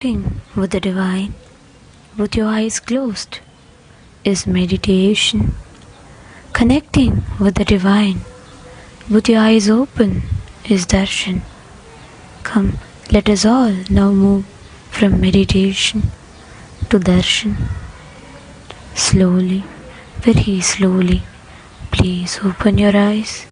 Connecting with the divine with your eyes closed is meditation. Connecting with the divine with your eyes open is darshan. Come, let us all now move from meditation to darshan. Slowly, very slowly, please open your eyes.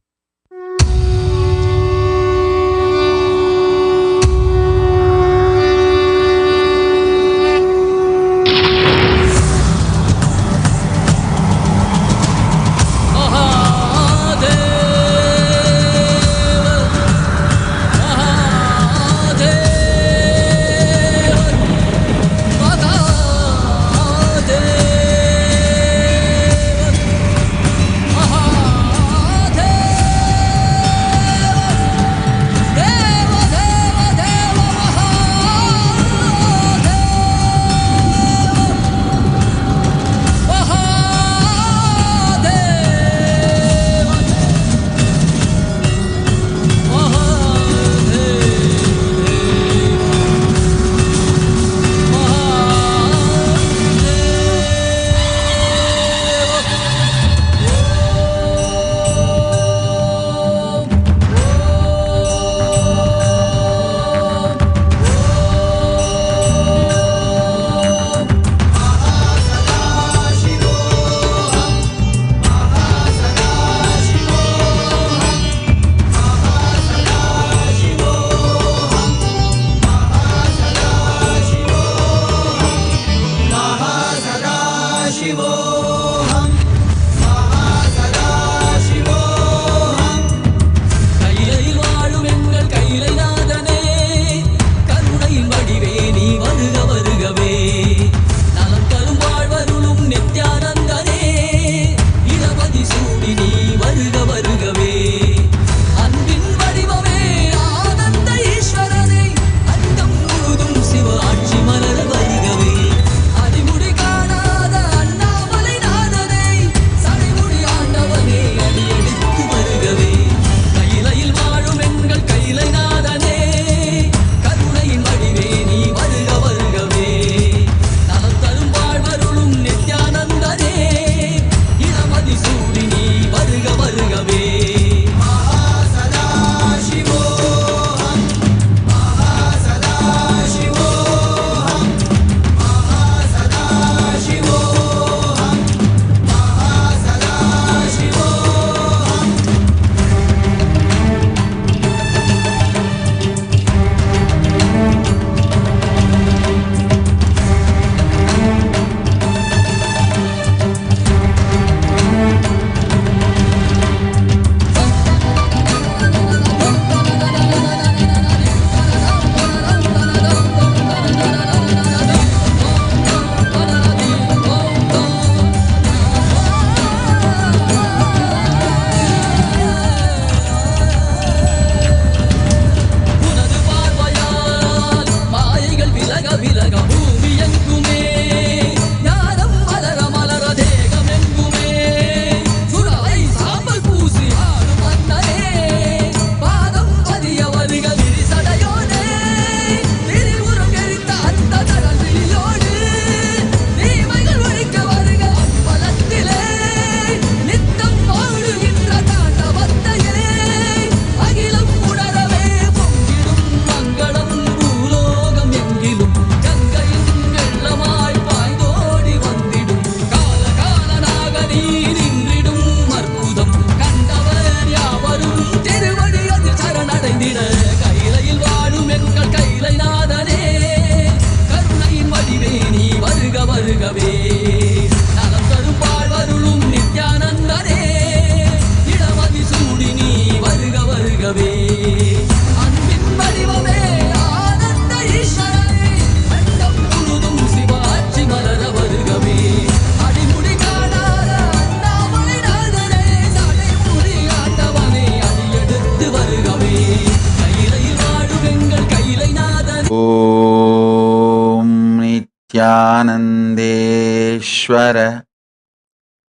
नित्यानन्देश्वर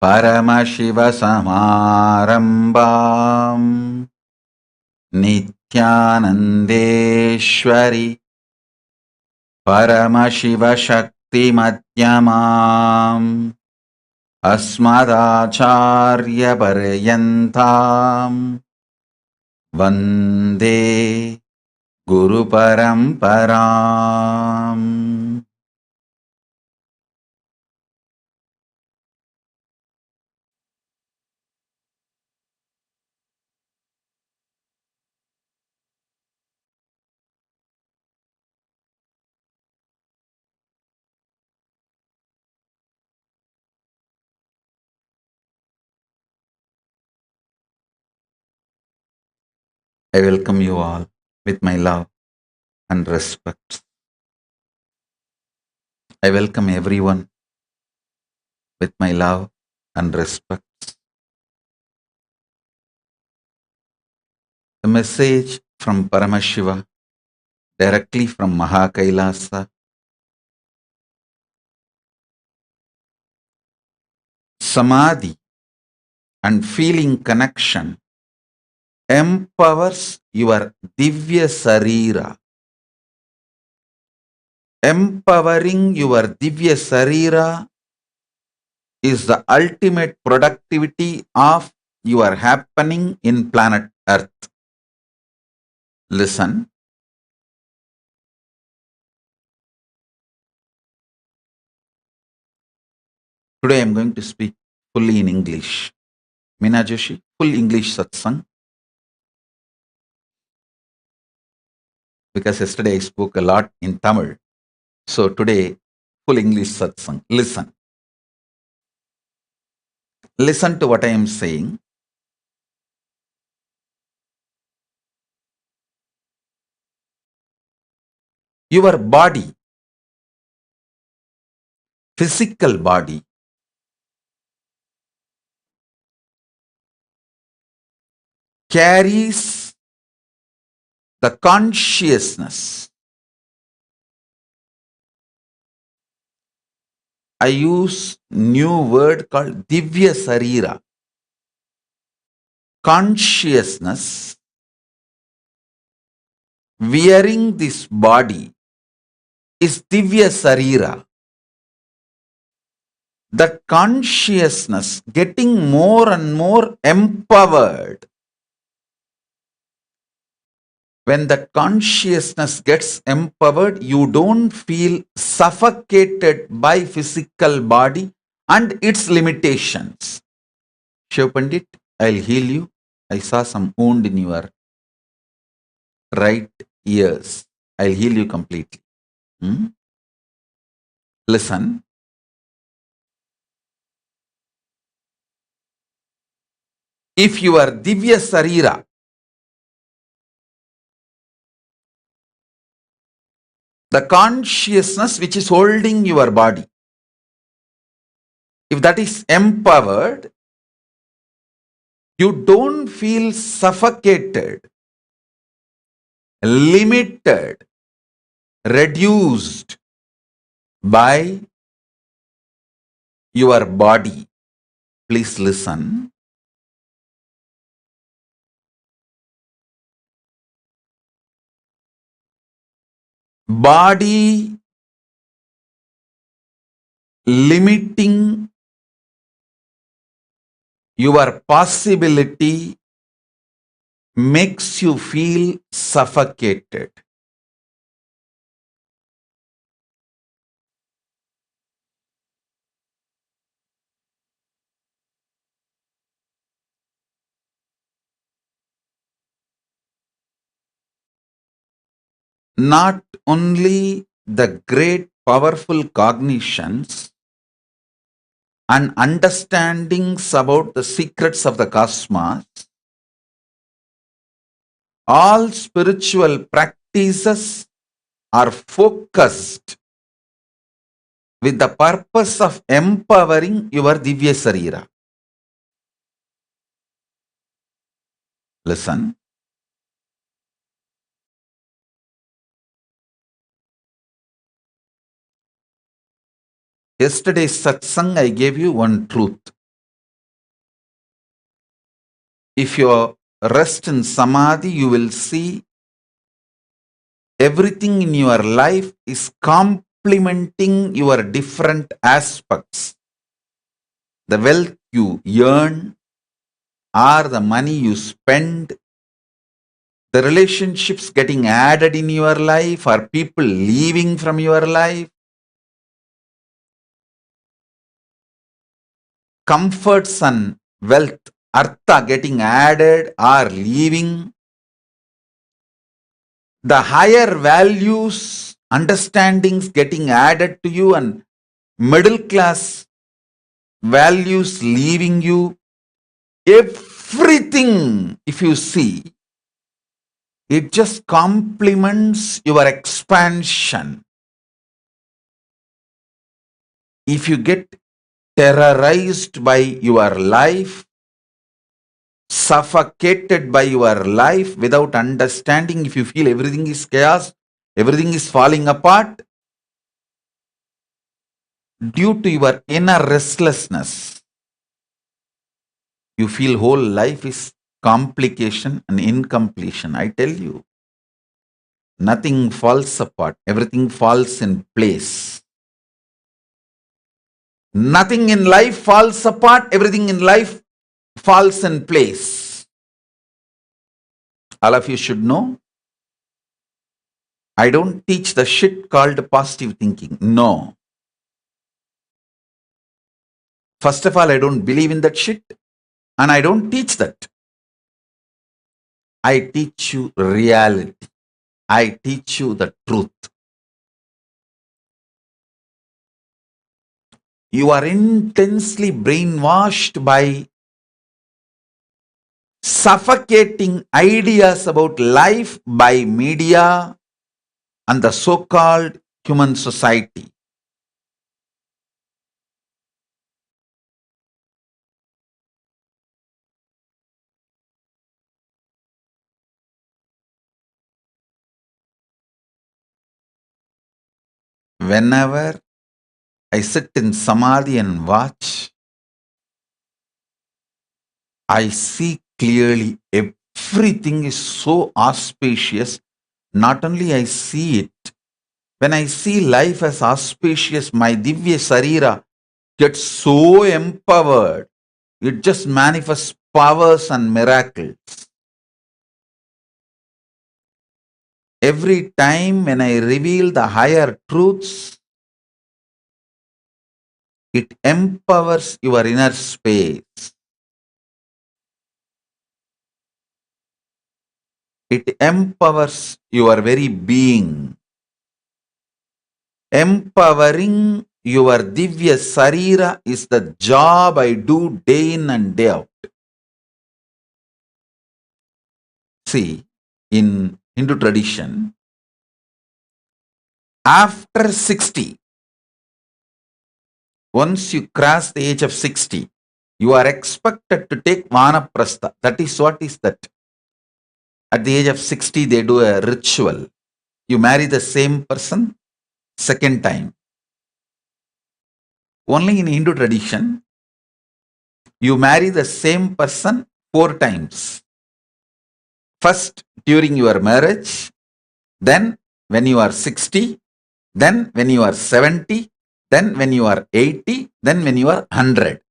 परमशिवसमारम्भाम् नित्यानन्देश्वरि Paramashivoham Asmadacharya Paryantam Vande Guru Paramparam. I welcome you all with my love and respect. I welcome everyone with my love and respect. The message from Paramashiva, directly from KAILASA. Samadhi and feeling connection empowers your Divya Shareera. Empowering your Divya Shareera is the ultimate productivity of your happening in planet Earth. Listen. Today I am going to speak fully in English. Meena Joshi, full English Satsang. Because yesterday I spoke a lot in Tamil. So today, full English Satsang. Listen. Listen to what I am saying. Your body, physical body, carries the consciousness. I use new word called Divya Shareera. Consciousness wearing this body is Divya Shareera. That consciousness getting more and more empowered. When that consciousness gets empowered, you don't feel suffocated by physical body and its limitations. Shiv Pandit, I'll heal you. I saw some wound in your right ears. I'll heal you completely. Listen. If your Divya Shareera, the consciousness which is holding your body, if that is empowered, you don't feel suffocated, limited, reduced by your body. Please listen. Body limiting your possibility makes you feel suffocated. Not only the great powerful cognitions and understandings about the secrets of the cosmos, all spiritual practices are focused with the purpose of empowering your Divya Shareera. Listen. Yesterday's satsang, I gave you one truth. If you rest in samadhi, you will see everything in your life is complementing your different aspects. The wealth you earn, or the money you spend, the relationships getting added in your life, or people leaving from your life, comforts and wealth, artha getting added or leaving, the higher values, understandings getting added to you, and middle class values leaving you, everything, if you see, it just complements your expansion. If you get terrorized by your life, suffocated by your life without understanding, if you feel everything is chaos, everything is falling apart, due to your inner restlessness, you feel whole life is complication and incompletion. I tell you, nothing falls apart, everything falls in place. Nothing in life falls apart, everything in life falls in place. All of you should know, I don't teach the shit called positive thinking. No. First of all, I don't believe in that shit, and I don't teach that. I teach you reality. I teach you the truth. You are intensely brainwashed by suffocating ideas about life by media and the so-called human society. Whenever I sit in samadhi and watch, I see clearly everything is so auspicious. Not only I see it, when I see life as auspicious, my Divya Shareera gets so empowered. It just manifests powers and miracles. Every time when I reveal the higher truths, it empowers your inner space. It empowers your very being. Empowering your Divya Shareera is the job I do day in and day out. See, in Hindu tradition, after 60, once you cross the age of 60, you are expected to take vanaprastha. That is what is that? At the age of 60, they do a ritual. You marry the same person second time. Only in Hindu tradition, you marry the same person 4 times. First, during your marriage, then when you are 60, then when you are 70, then when you are 80, then when you are 100.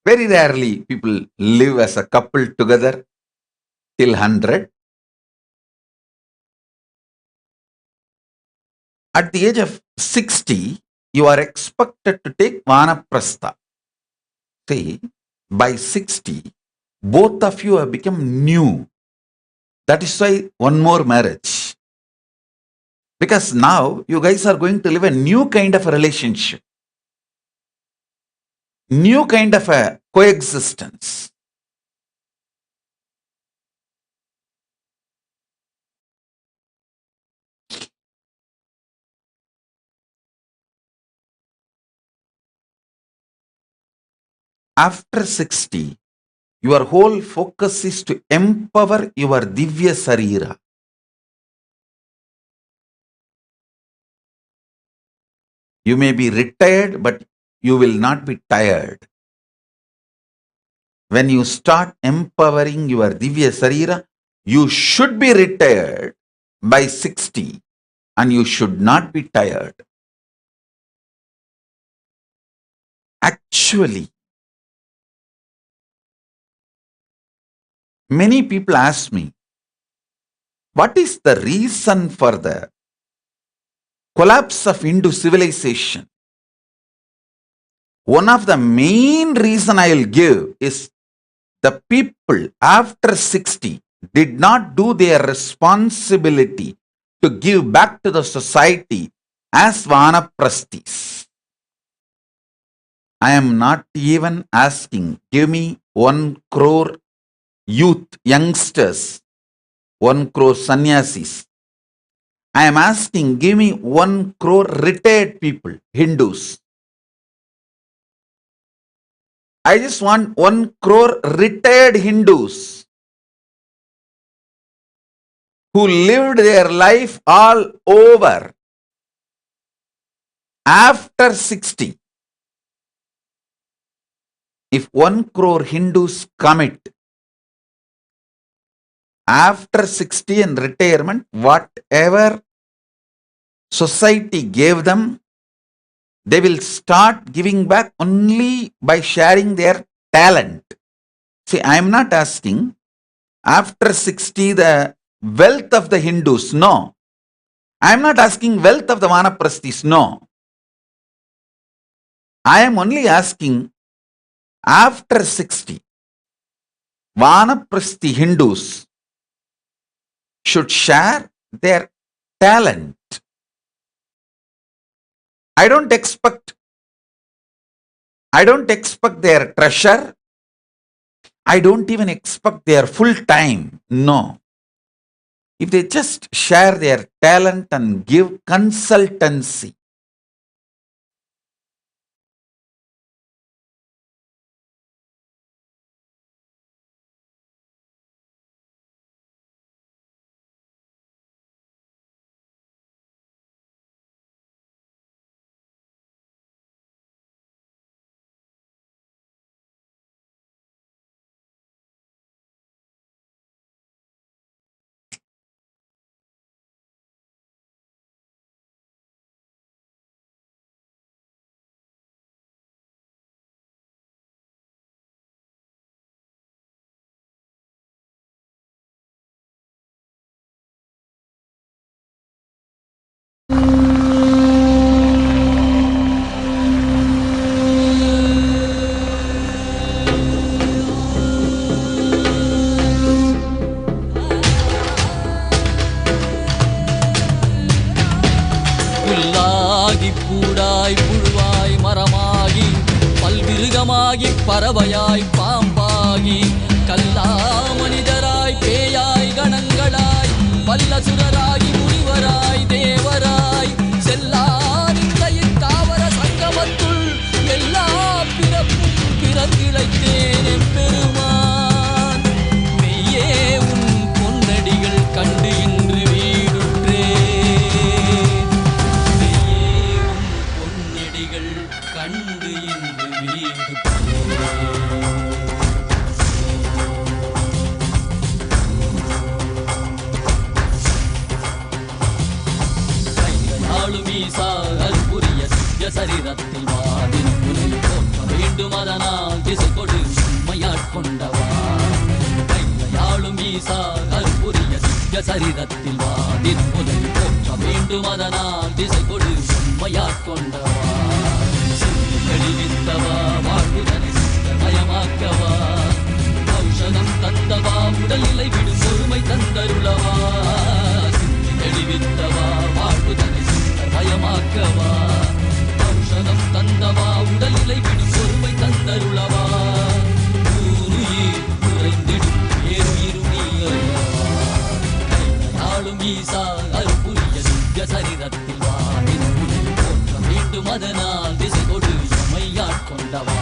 Very rarely people live as a couple together till 100. At the age of 60, you are expected to take vanaprastha. See, by 60, both of you have become new. That is why one more marriage. Because now you guys are going to live a new kind of a relationship, new kind of a coexistence. After 60, your whole focus is to empower your Divya Shareera. You may be retired, but you will not be tired. when you start empowering your Divya Shareera, you should be retired by 60 and you should not be tired. Actually, many people ask me, what is the reason for the collapse of Hindu civilization? One of the main reason I will give is the people after 60 did not do their responsibility to give back to the society as vanaprasthis. I am not even asking, give me 1 crore youth, youngsters, 1 crore sannyasis. I am asking, give me 1 crore retired people, Hindus. I just want 1 crore retired Hindus who lived their life all over after 60. If 1 crore Hindus commit after 60 and retirement, whatever society gave them, they will start giving back only by sharing their talent. See, I am not asking after 60 the wealth of the Hindus, no. I am not asking wealth of the Vanaprasthis, no. I am only asking after 60, Vanaprasthi Hindus should share their talent. I don't expect their treasure. I don't even expect their full time. No. If they just share their talent and give consultancy, பறவையாய் பாம்பாகி கல்லா மனிதராய் பேயாய் கணங்களாய் வல்லசுரராகி முனிவராய் தேவராய் செல்லா நிந்தையின் தாவர சங்கமத்துள் எல்லா பிறப்பும் பிறந்திழைத்தேன் எம்பெருமான் மெய்யே உன் பொன்னடிகள் கண்டு இன்று வீடுற்றேன் மெய்யே உன் பொன்னடிகள் கண்டு இன்று வீடுற்றேன் சரீரத்தில் வாதின் உலை போற்ற வேண்டும் அதனால் திசை கொடு உண்மையாட்கொண்டவா கையாளும் ஈசா கற்புரிய சித்திய சரீரத்தில் வாதின் உலை போற்ற வேண்டும் அதனால் திசை கொடு உண்மையாட்கொண்டவா சிந்தி தெளிவித்தவா வாழ்வுதனை சித்தமயமாக்கவா ஔஷதம் தந்தவா உடல்நிலை விடும் பொறுமை தந்தருளவா சிந்தி தெளிவித்தவா வாழ்வுதனை சித்தமயமாக்கவா தந்தவா உடல்நிலை விடும் பொறுமை தந்தருளவா ஊருயிர் குறைந்திடும் ஏறுயிருமீ அறியவா கையாளும் ஈசா அற்புரிய சித்திய சரீரத்தில் வாடின் உடல் போற்ற வேண்டும் அதனால் திசை கொடு எமையாட்கொண்டவா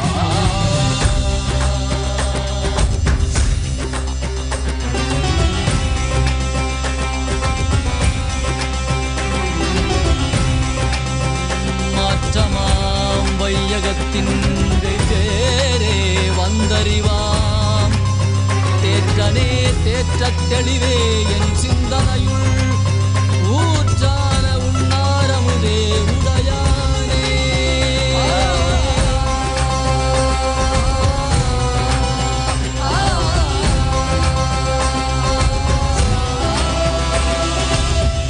வையகத்தின் வேறே வந்தறிவான் தேற்றத் தெளிவே என் சிந்தனையுள் ஊற்றான உன்னாரமுதே உடையானே.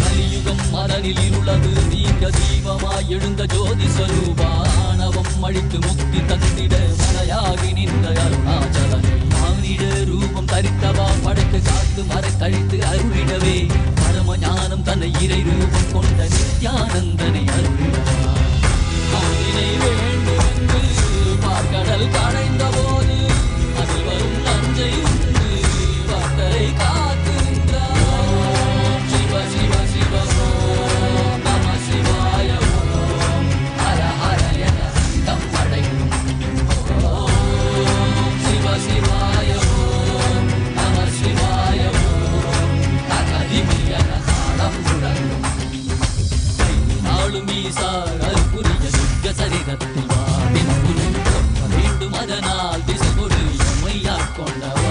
கலியுகம் மதனில் இருளது நீங்க தீபமாய் எழுந்த ஜோதி ஸ்வரூபானவம் அழித்து முக்தி தந்திட மலையாகி நின்ற அருணாச்சலனே. மானிட ரூபம் தரித்தவா படைத்து காத்து மறை தழித்து அருளிடவே பரம ஞானம் தன்னை இறை ரூபம் கொண்ட நித்யானந்தனை அருளிடவா. மௌனினை வேண்டும் என்று பார்க்கடல் கடைந்த போது அதில் வரும் நஞ்சை உண்டு பக்தரை காத்து நின்றார். சிவ சிவ சிவ ஓம் நம சிவாய ஓம் ஹர ஹர என சிதம் படைக்கும் ஓம் சிவ சிவாய ஓம் நம சிவாய ஓம் தகதிமி என தாளம் முழங்கும். நாளும் ஈசா அருள்புரிய திவ்ய சரீரத்தில் வா பின்புறம் மீண்டும் அதனால் திசை கொடு எம்மையாட் கொண்டவா.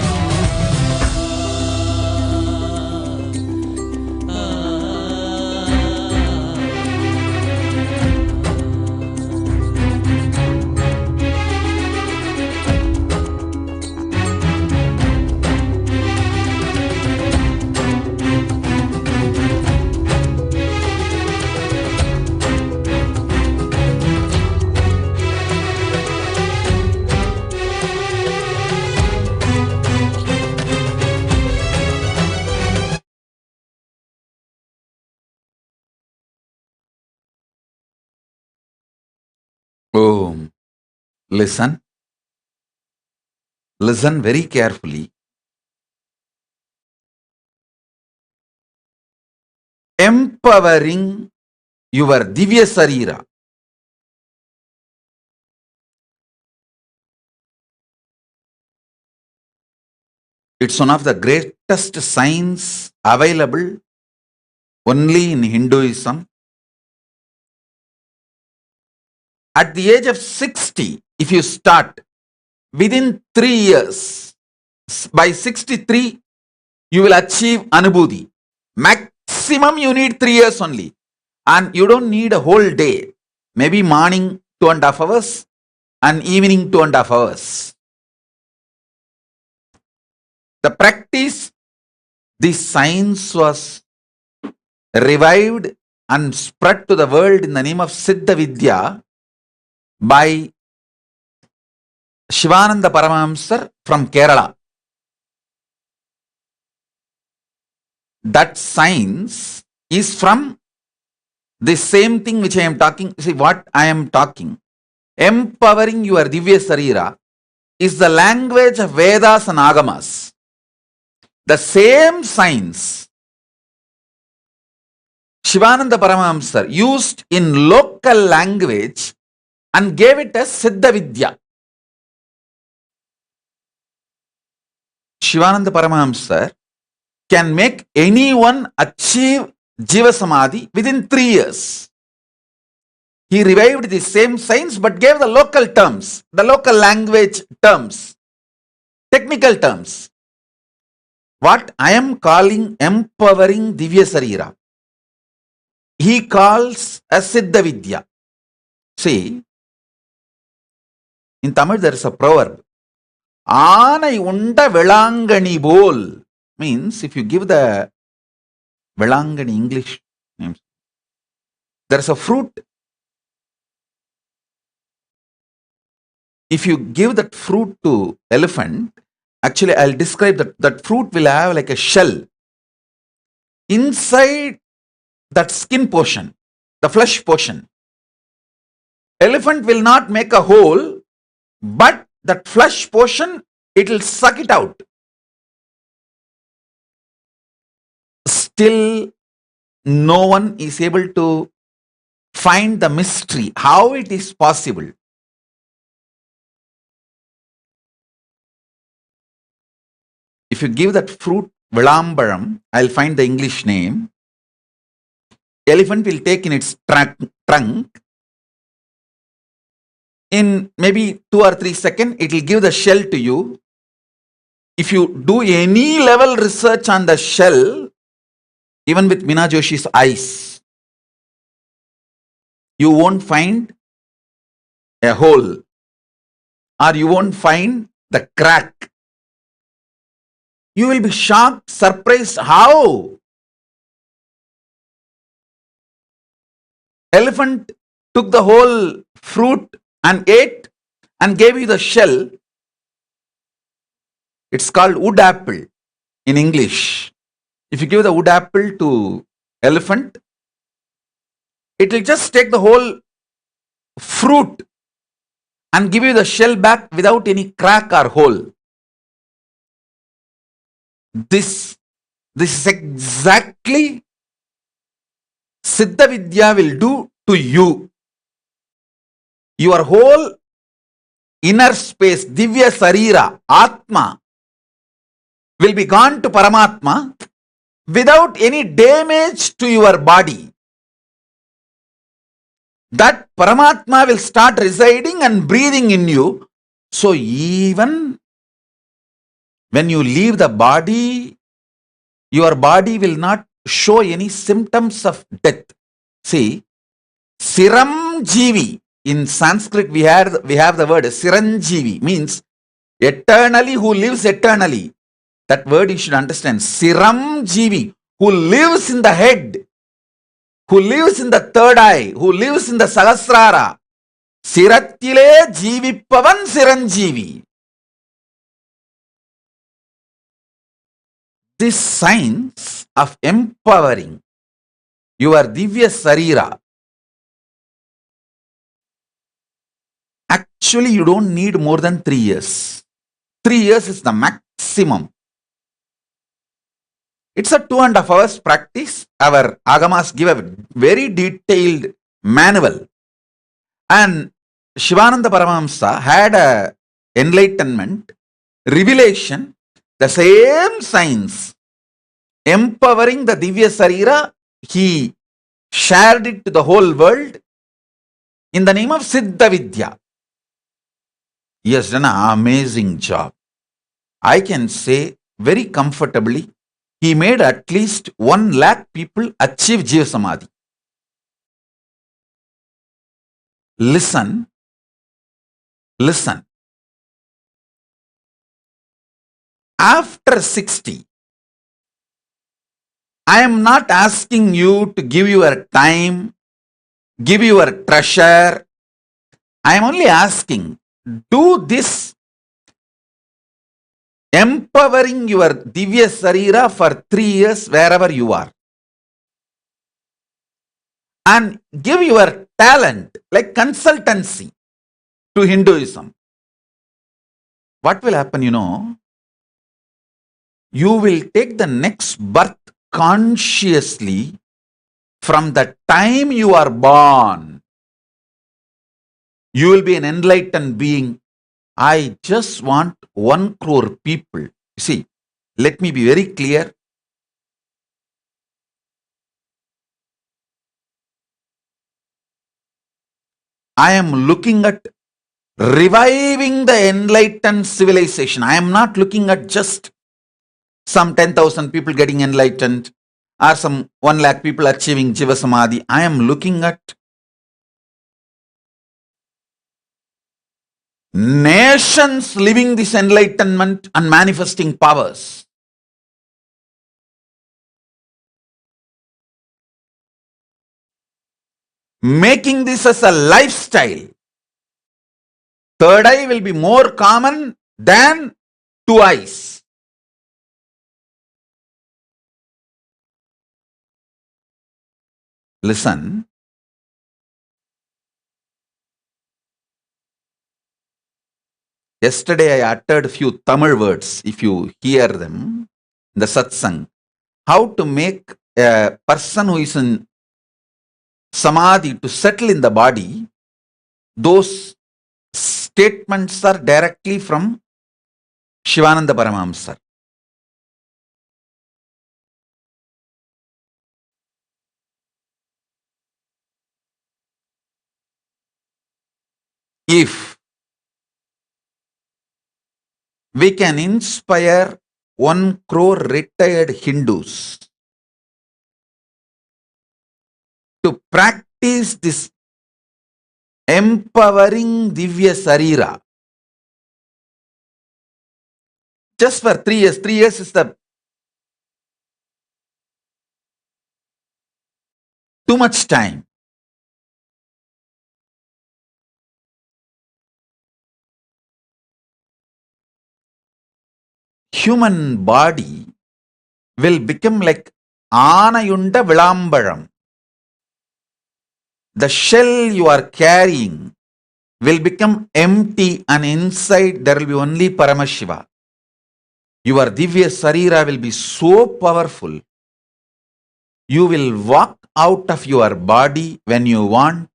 Om. Listen. Listen very carefully. Empowering your Divya Shareera. It's one of the greatest signs available only in Hinduism. At the age of 60, if you start, within 3 years, by 63, you will achieve Anubhuti. Maximum you need 3 years only. And you don't need a whole day. Maybe morning 2.5 hours and evening 2.5 hours. The practice, this science was revived and spread to the world in the name of Siddha Vidya by Shivananda Paramahamsa from Kerala. That science is from the same thing which I am talking. See what I am talking. Empowering your Divya Shareera is the language of Vedas and Agamas. The same science Shivananda Paramahamsa used in local language and gave it as Siddha Vidya. Shivananda Paramahamsa can make anyone achieve Jiva Samadhi within 3 years. He revived the same science but gave the local terms, the local language terms, technical terms. What I am calling empowering Divya Shareera, he calls as Siddha Vidya. See, in Tamil there is a proverb, Aanai unda velangani bol, means if you give the velangani English names, there is a fruit. If you give that fruit to elephant, actually I'll describe that fruit will have like a shell. Inside that skin portion, the flesh portion, elephant will not make a hole, but that flesh portion, it will suck it out. Still, no one is able to find the mystery, how it is possible. If you give that fruit Vilambaram, I'll find the English name. Elephant will take in its trunk. In maybe 2 or 3 seconds, it will give the shell to you. if you do any level research on the shell, even with Meena Joshi's eyes, you won't find a hole or you won't find the crack. You will be shocked, surprised how elephant took the whole fruit and ate and gave you the shell. It's called wood apple in English. If you give the wood apple to elephant, it will just take the whole fruit and give you the shell back without any crack or hole. This is exactly Siddha Vidya will do to you. Your whole inner space, Divya Shareera, Atma, will be gone to Paramatma without any damage to your body. That Paramatma will start residing and breathing in you. So even when you leave the body, your body will not show any symptoms of death. See, Siranjeevi. In Sanskrit, we have the word Siranjeevi, means eternally, who lives eternally. That word you should understand. Siranjeevi, who lives in the head, who lives in the third eye, who lives in the Sahasrara. Sirattile Jeevippavan Siranjeevi. This science of empowering your Divya Shareera, actually you don't need more than 3 years. 3 years is the maximum. It's a 2.5 hours practice. Our Agamas give a very detailed manual. And Shivananda Paramahamsa had a enlightenment, revelation, the same science, empowering the Divya Shareera. He shared it to the whole world in the name of Siddha Vidya. He has done an amazing job. I can say very comfortably, he made at least 1 lakh people achieve Jiva Samadhi. Listen. After 60, I am not asking you to give your time, give your treasure. I am only asking, do this empowering your Divya Shareera for 3 years wherever you are. And give your talent like consultancy to Hinduism. What will happen, you will take the next birth consciously from the time you are born. You will be an enlightened being. I just want 1 crore people. See, let me be very clear. I am looking at reviving the enlightened civilization. I am not looking at just some 10,000 people getting enlightened or some 1 lakh people achieving Jiva Samadhi. I am looking at nations living this enlightenment and manifesting powers. Making this as a lifestyle. Third eye will be more common than 2 eyes. Listen. Yesterday I uttered a few Tamil words, if you hear them, the Satsang. How to make a person who is in Samadhi to settle in the body. Those statements are directly from Shivananda Paramahamsa. If we can inspire 1 crore retired Hindus to practice this empowering Divya Shareera just for 3 years. 3 years is the too much time. Human body will become like Anayunda Vilambaram. The shell you are carrying will become empty, and inside there will be only Paramashiva. Your Divya Shareera will be so powerful. You will walk out of your body when you want,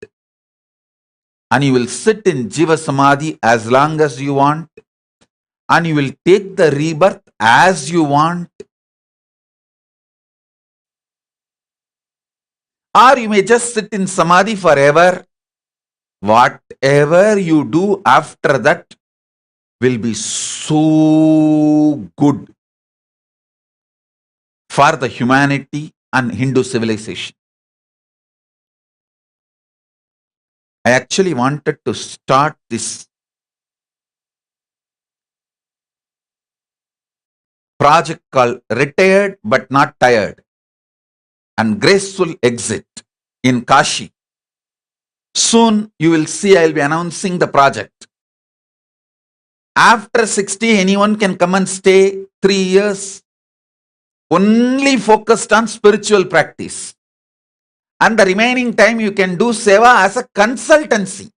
and you will sit in Jiva Samadhi as long as you want, and you will take the rebirth as you want. Or you may just sit in Samadhi forever. Whatever you do after that will be so good for the humanity and Hindu civilization. I actually wanted to start this project called Retired but Not Tired and Graceful Exit in Kashi. Soon you will see I will be announcing the project. After 60, anyone can come and stay 3 years, only focused on spiritual practice. And the remaining time you can do seva as a consultancy.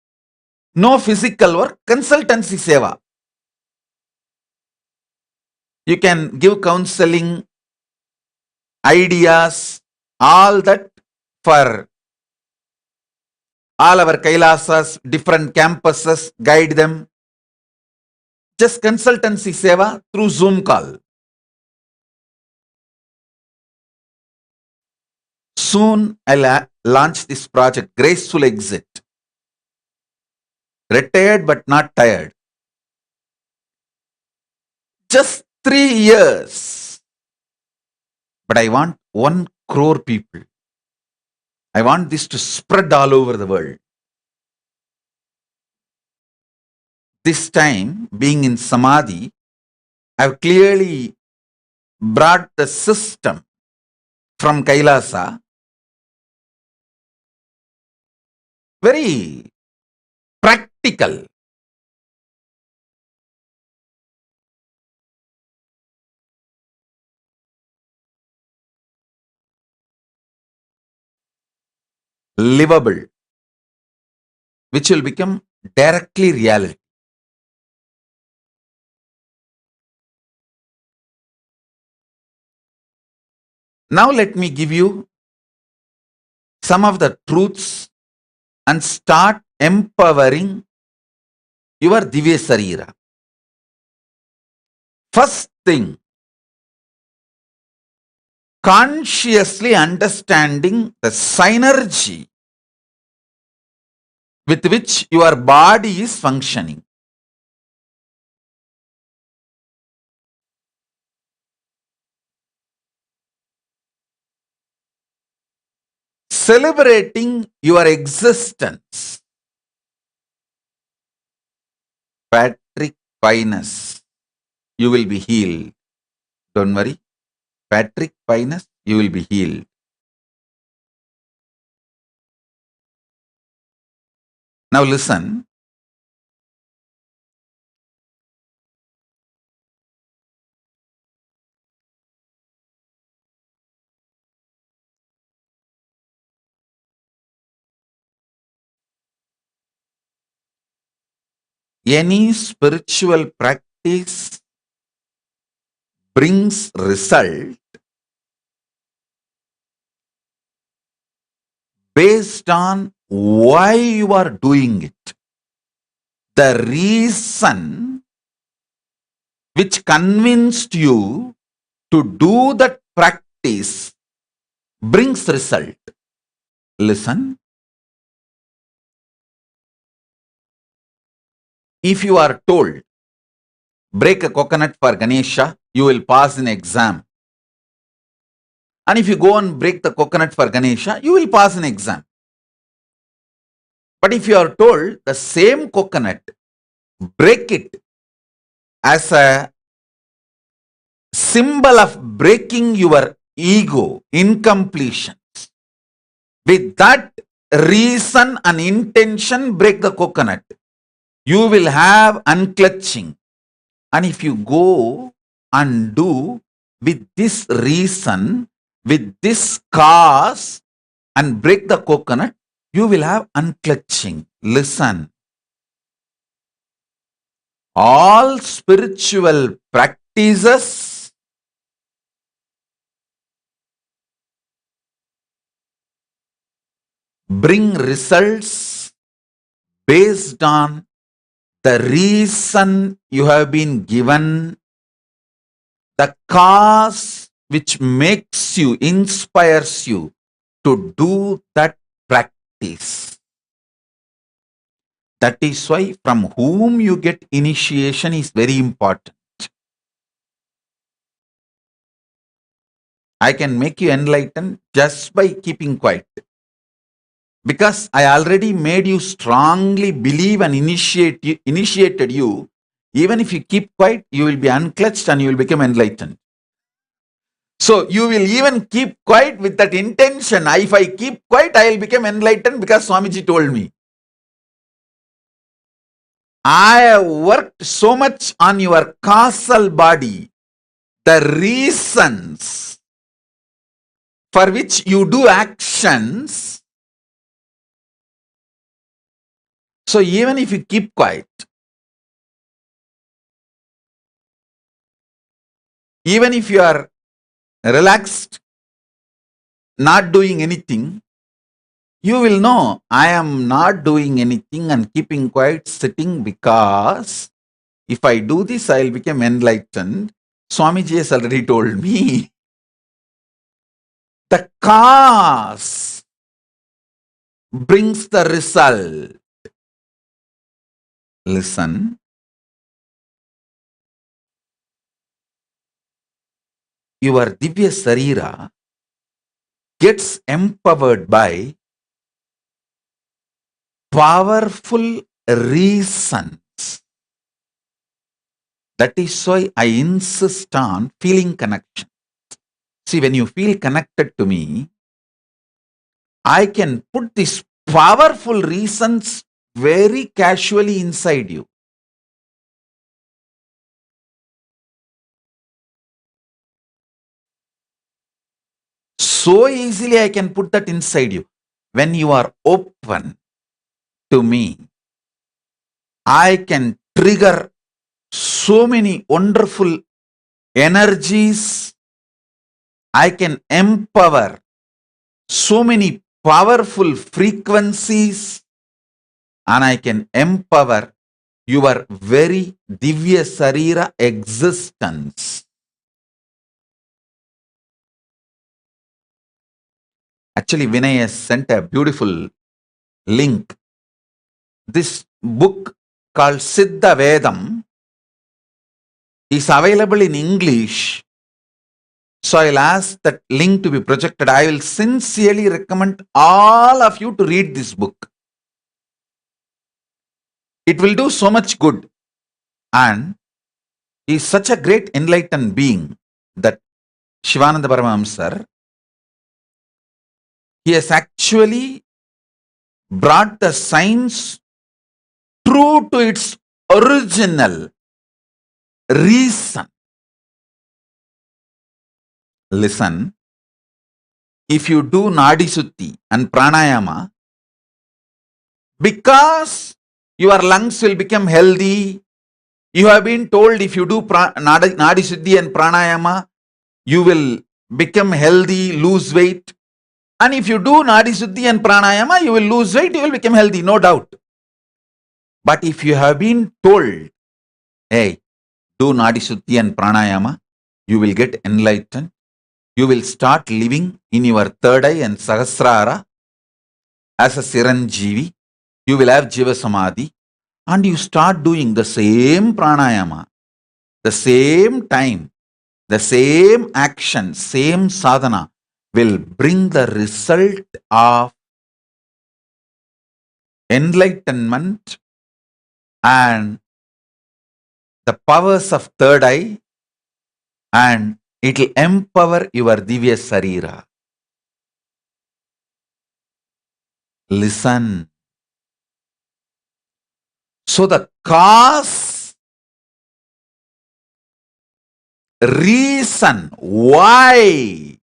No physical work, consultancy seva. You can give counseling, ideas, all that for all our Kailasas, different campuses, guide them. Just consultancy seva through Zoom call. Soon I'll launch this project, Graceful Exit. Retired but not tired. Just 3 years. But I want 1 crore people. I want this to spread all over the world. This time, being in Samadhi, I've clearly brought the system from Kailasa. Very practical. Livable, which will become directly reality. Now let me give you some of the truths and start empowering your Divya Shareera. First thing, consciously understanding the synergy with which your body is functioning. Celebrating your existence. Patrick Pinus, you will be healed. Don't worry. Patrick Pinus, you will be healed. Now listen. Any spiritual practice brings result based on why you are doing it. The reason which convinced you to do that practice brings result. Listen. If you are told break a coconut for Ganesha, you will pass in exam. And if you go and break the coconut for Ganesha, you will pass an exam. But if you are told the same coconut, break it as a symbol of breaking your ego, incompletions. With that reason and intention, break the coconut. You will have unclutching. And if you go and do with this reason, with this cause, and break the coconut, you will have unclutching. Listen. All spiritual practices bring results based on the reason you have been given, the cause which makes you, inspires you to do that practice. That is why from whom you get initiation is very important. I can make you enlightened just by keeping quiet. Because I already made you strongly believe and initiated you. Even if you keep quiet, you will be unclutched and you will become enlightened. So you will even keep quiet with that intention. If I keep quiet, I will become enlightened because Swamiji told me. I have worked so much on your causal body, the reasons for which you do actions. So even if you keep quiet, even if you are relaxed, not doing anything, you will know I am not doing anything and keeping quiet, sitting, because if I do this, I will become enlightened. Swamiji has already told me. The cause brings the result. Listen. Your Divya Shareera gets empowered by powerful reasons. That is why I insist on feeling connection. See, when you feel connected to me, I can put these powerful reasons very casually inside you. So easily I can put that inside you. When you are open to me, I can trigger so many wonderful energies. I can empower so many powerful frequencies, and I can empower your very Divya Shareera existence. Actually, Vinay has sent a beautiful link. This book called Siddha Vedam is available in English. So I'll ask that link to be projected. I will sincerely recommend all of you to read this book. It will do so much good. And he is such a great enlightened being that Shivananda Paramahamsa, he has actually brought the science true to its original reason. Listen, if you do Nadi Sutti and Pranayama, because your lungs will become healthy, you have been told if you do Nadi Sutti and Pranayama, you will become healthy, lose weight. And if you do Nadi Sutti and Pranayama, you will lose weight, you will become healthy, no doubt. But if you have been told, hey, do Nadi Sutti and Pranayama, you will get enlightened. You will start living in your third eye and Sahasrara as a Siranjeevi. You will have Jiva Samadhi, and you start doing the same pranayama. the same time, the same action, same sadhana will bring the result of enlightenment and the powers of third eye, and it will empower your Divya Shareera. Listen. So the cause, reason, why,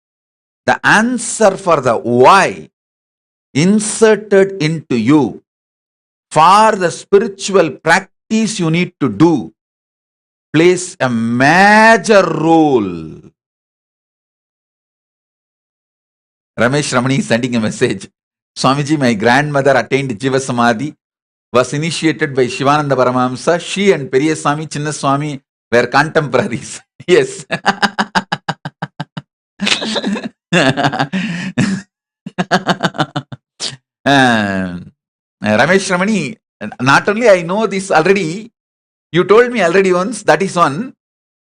the answer for the why inserted into you for the spiritual practice you need to do plays a major role. Ramesh Ramani is sending a message. Swamiji, my grandmother attained Jiva Samadhi, was initiated by Shivananda Paramahamsa. She and Periyaswami, Chinnaswami were contemporaries. Yes. Ramesh Ramani, not only I know this already, you told me already once, that is one.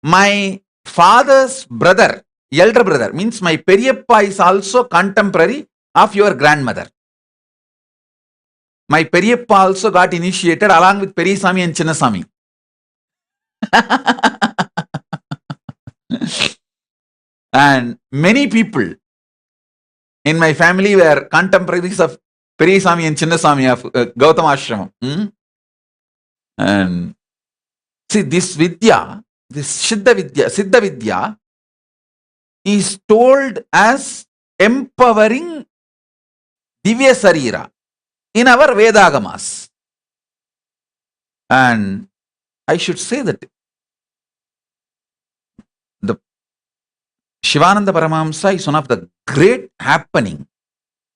My father's brother, elder brother, means my Periyappa is also contemporary of your grandmother. My Periyappa also got initiated along with Periyaswami and Chinnaswami. And many people in my family were contemporaries of Periyaswami and Chinnaswami of Gautama Ashramam. And see, this Vidya, this Siddha Vidya is told as empowering Divya Shareera in our Vedagamas. And I should say that the Shivananda Paramahamsa is one of the great happening,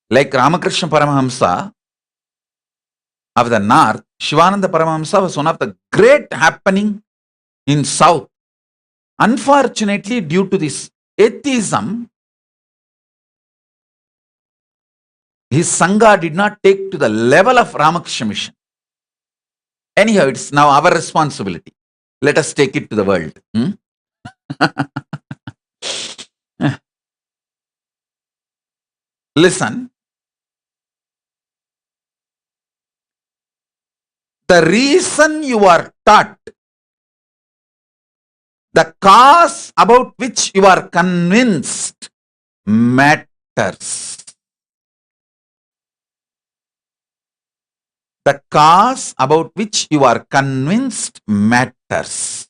like Ramakrishna Paramahamsa of the north. Shivananda Paramahamsa was one of the great happening in south. Unfortunately, due to this atheism, his Sangha did not take to the level of Ramakrishna mission. Anyhow, it's now our responsibility. Let us take it to the world. Listen. The reason you are taught, the cause about which you are convinced matters. The cause about which you are convinced matters.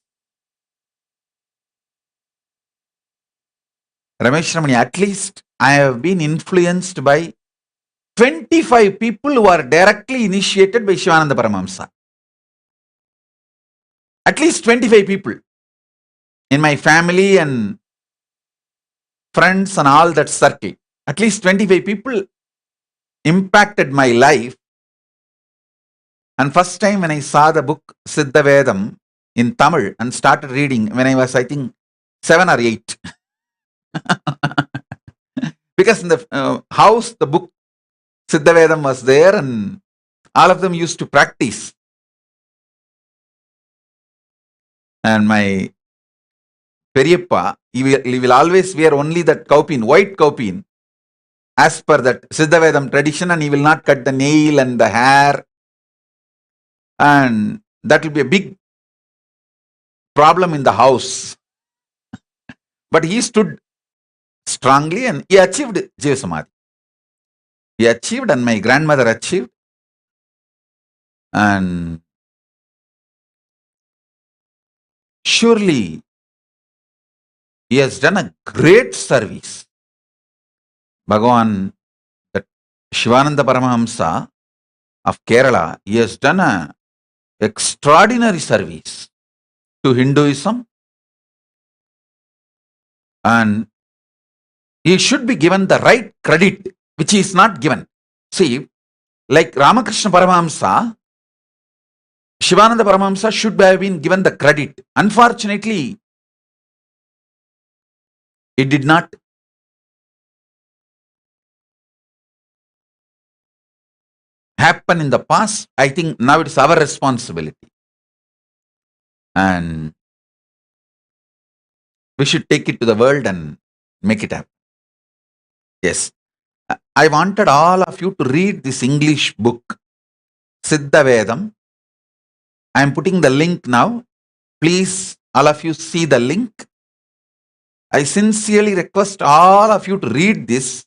Ramesh Ramani, at least I have been influenced by 25 people who are directly initiated by Shivananda Paramahamsa. At least 25 people in my family and friends and all that circle. At least 25 people impacted my life. And first time when I saw the book Siddha Vedam in Tamil and started reading when I was, I think, 7 or 8. Because in the house, the book Siddha Vedam was there and all of them used to practice. And my Periyappa, he will always wear only that kaupin, white kaupin, as per that Siddha Vedam tradition, and he will not cut the nail and the hair. And that will be a big problem in the house. But he stood strongly and he achieved Jiva Samadhi. He achieved and my grandmother achieved. And surely he has done a great service. Bhagavan, that Shivananda Paramahamsa of Kerala, he has done an extraordinary service to Hinduism, and he should be given the right credit, which he is not given. See, like Ramakrishna Paramahamsa, Shivananda Paramahamsa should have been given the credit. Unfortunately, it did not. Happen in the past. I think now it's our responsibility. And We should take it to the world and make it happen. Yes. I wanted all of you to read this English book, Siddha Vedam. I am putting the link now. Please, all of you see the link. I sincerely request all of you to read this.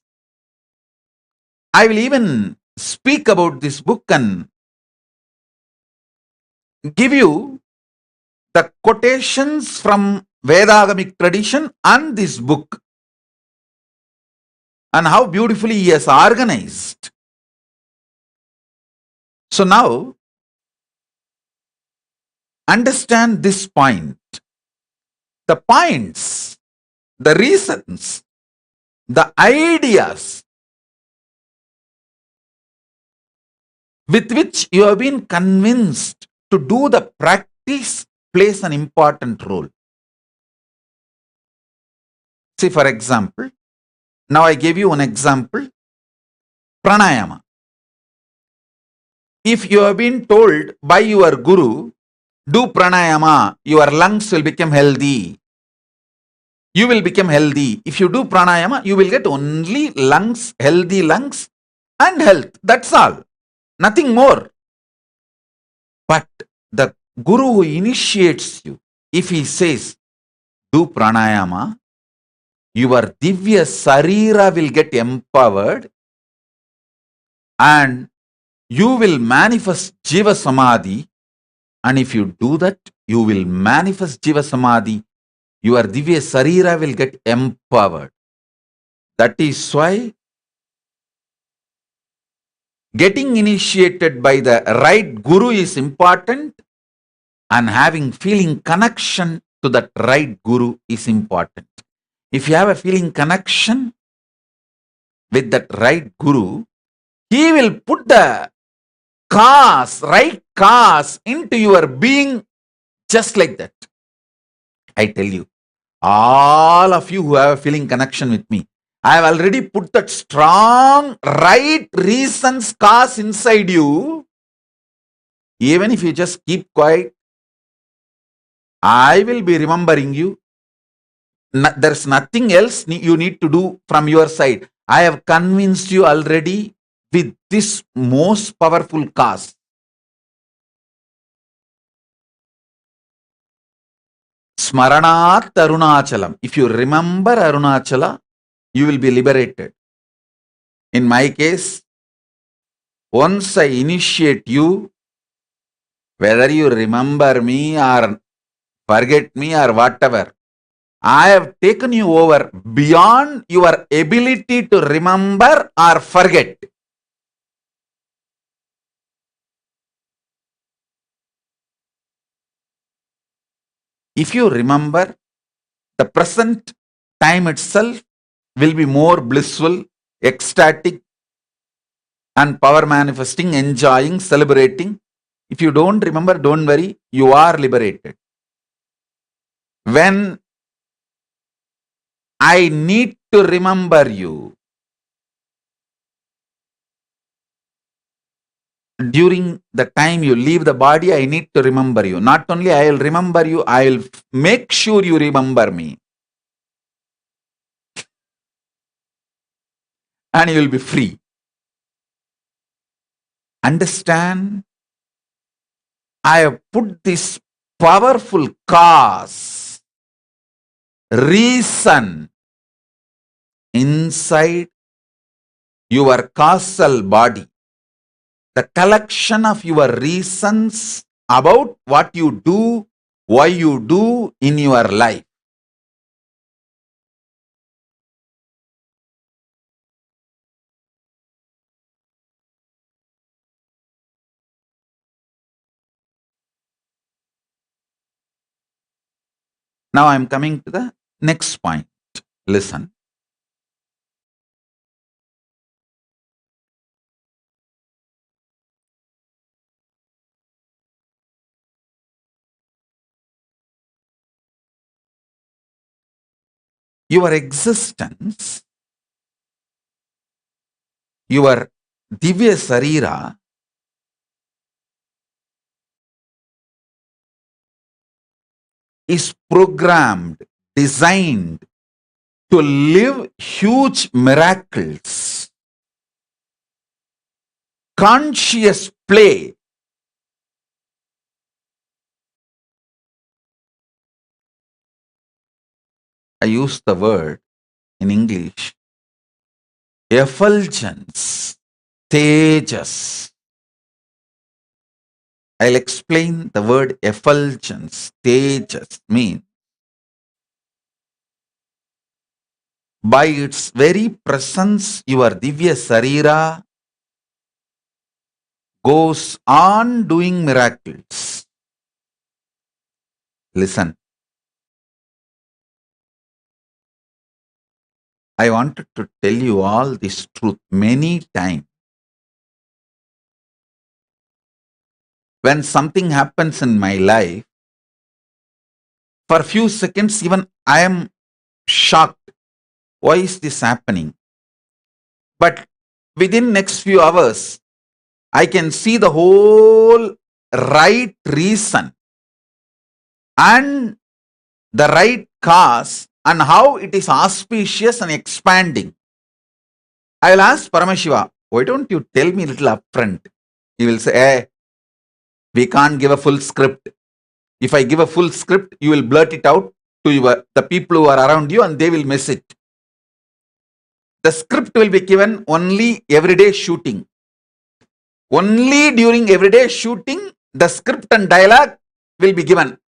I will even speak about this book and give you the quotations from Vedagamic tradition and this book and how beautifully he has organized. So now, understand this point. The points, the reasons, the ideas with which you have been convinced to do the practice plays an important role. See, for example, now I gave you one example, pranayama. If you have been told by your guru, do pranayama, your lungs will become healthy. You will become healthy. If you do pranayama, you will get only lungs, healthy lungs and health. That's all. Nothing more. But the guru who initiates you, if he says, do pranayama, your Divya Shareera will get empowered and you will manifest Jiva Samadhi. And if you do that, you will manifest Jiva Samadhi. Your Divya Shareera will get empowered. That is why getting initiated by the right guru is important and having feeling connection to that right guru is important. If you have a feeling connection with that right guru, he will put the right cause into your being just like that. I tell you, all of you who have a feeling connection with me, I have already put that strong right reasons cause inside you. Even if you just keep quiet, I will be remembering you. There's nothing else you need to do from your side. I have convinced you already with this most powerful cause. Smaranat Arunachalam. If you remember Arunachala, you will be liberated. In my case, once I initiate you, whether you remember me or forget me or whatever, I have taken you over beyond your ability to remember or forget. If you remember, the present time itself will be more blissful, ecstatic, and power manifesting, enjoying, celebrating. If you don't remember, don't worry, you are liberated. When I need to remember you, during the time you leave the body, I need to remember you. Not only I will remember you, I will make sure you remember me. And you will be free. Understand? I have put this powerful cause, reason inside your causal body. The collection of your reasons about what you do, why you do in your life. Now I am coming to the next point. Listen. Your existence, your Divya Shareera is programmed designed to live huge miracles. Conscious play. I use the word in English, effulgence, tejas. I'll explain the word effulgence, tejas means by its very presence, your Divya Shareera goes on doing miracles. Listen, I wanted to tell you all this truth many times. When something happens in my life, for a few seconds, even I am shocked. Why is this happening? But within next few hours, I can see the whole right reason and the right cause and how it is auspicious and expanding. I will ask Paramashiva, why don't you tell me a little upfront? He will say, hey, we can't give a full script. If I give a full script, you will blurt it out to the people who are around you and they will miss it. The script will be given only everyday shooting. Only during everyday shooting, the script and dialogue will be given.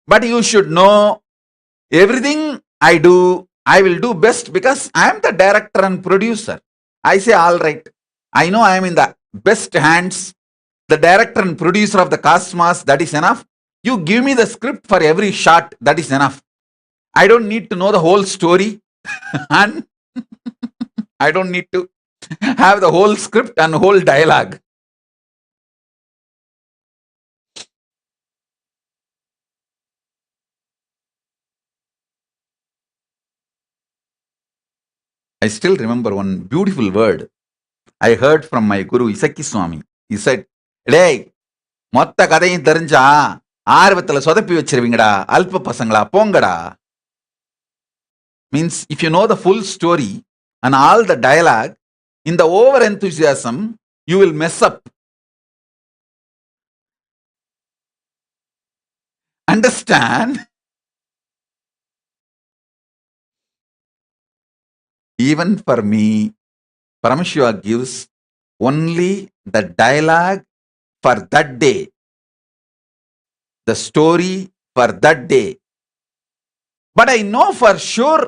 But you should know everything I do, I will do best because I am the director and producer. I say, all right, I know I am in the best hands, the director and producer of the cosmos, that is enough. You give me the script for every shot, that is enough. I don't need to know the whole story and I don't need to have the whole script and whole dialogue. I still remember one beautiful word I heard from my Guru Isaki Swami. He said, "Hey, மொத்த கதையும் தெரிஞ்சா ஆர்வத்துல சொதப்பி வச்சிருவீங்கடா அல்ப பசங்களா போங்கடா." Means if you know the full story and all the dialogue, in the over enthusiasm, you will mess up. Understand? Even for me, Paramashiva gives only the dialogue for that day, the story for that day. But I know for sure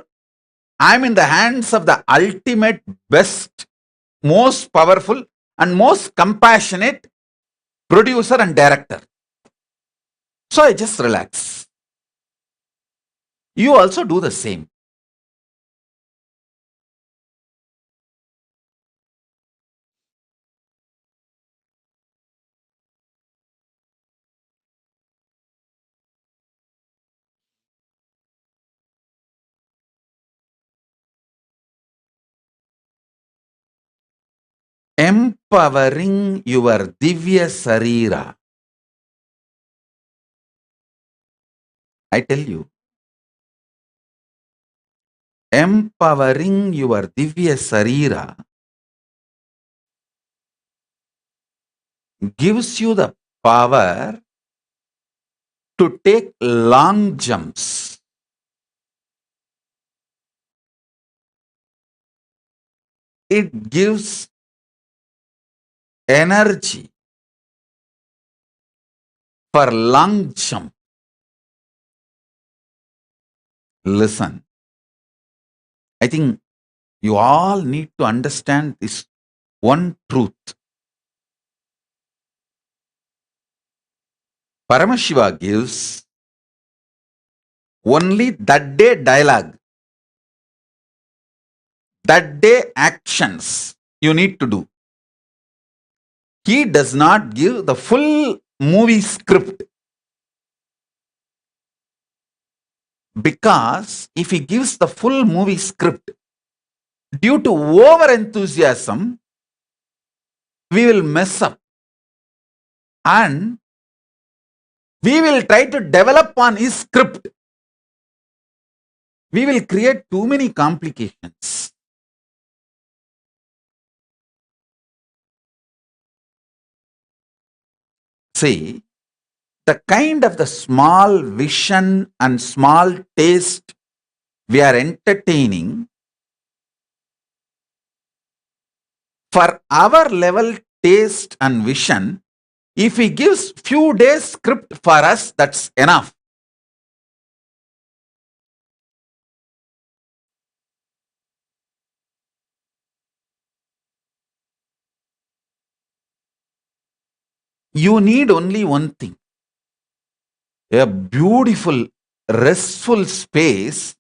I'm in the hands of the ultimate, best, most powerful, and most compassionate producer and director. So I just relax. You also do the same. Empowering your Divya Shareera. I tell you, empowering your Divya Shareera gives you the power to take long jumps. It gives energy for long jump. Listen, I think you all need to understand this one truth. Paramashiva gives only that day dialogue, that day actions you need to do. He does not give the full movie script. Because if he gives the full movie script, due to over enthusiasm, we will mess up. And we will try to develop on his script. we will create too many complications. See, the kind of the small vision and small taste we are entertaining, for our level taste and vision, if he gives few days script for us, that's enough. You need only one thing, a beautiful, restful space.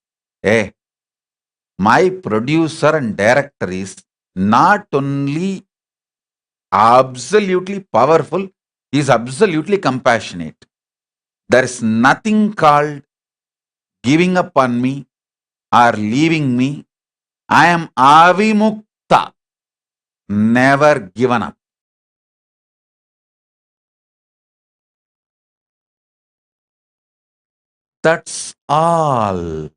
My producer and director is not only absolutely powerful, he is absolutely compassionate. There is nothing called giving up on me or leaving me. I am avimukta, never given up. That's all.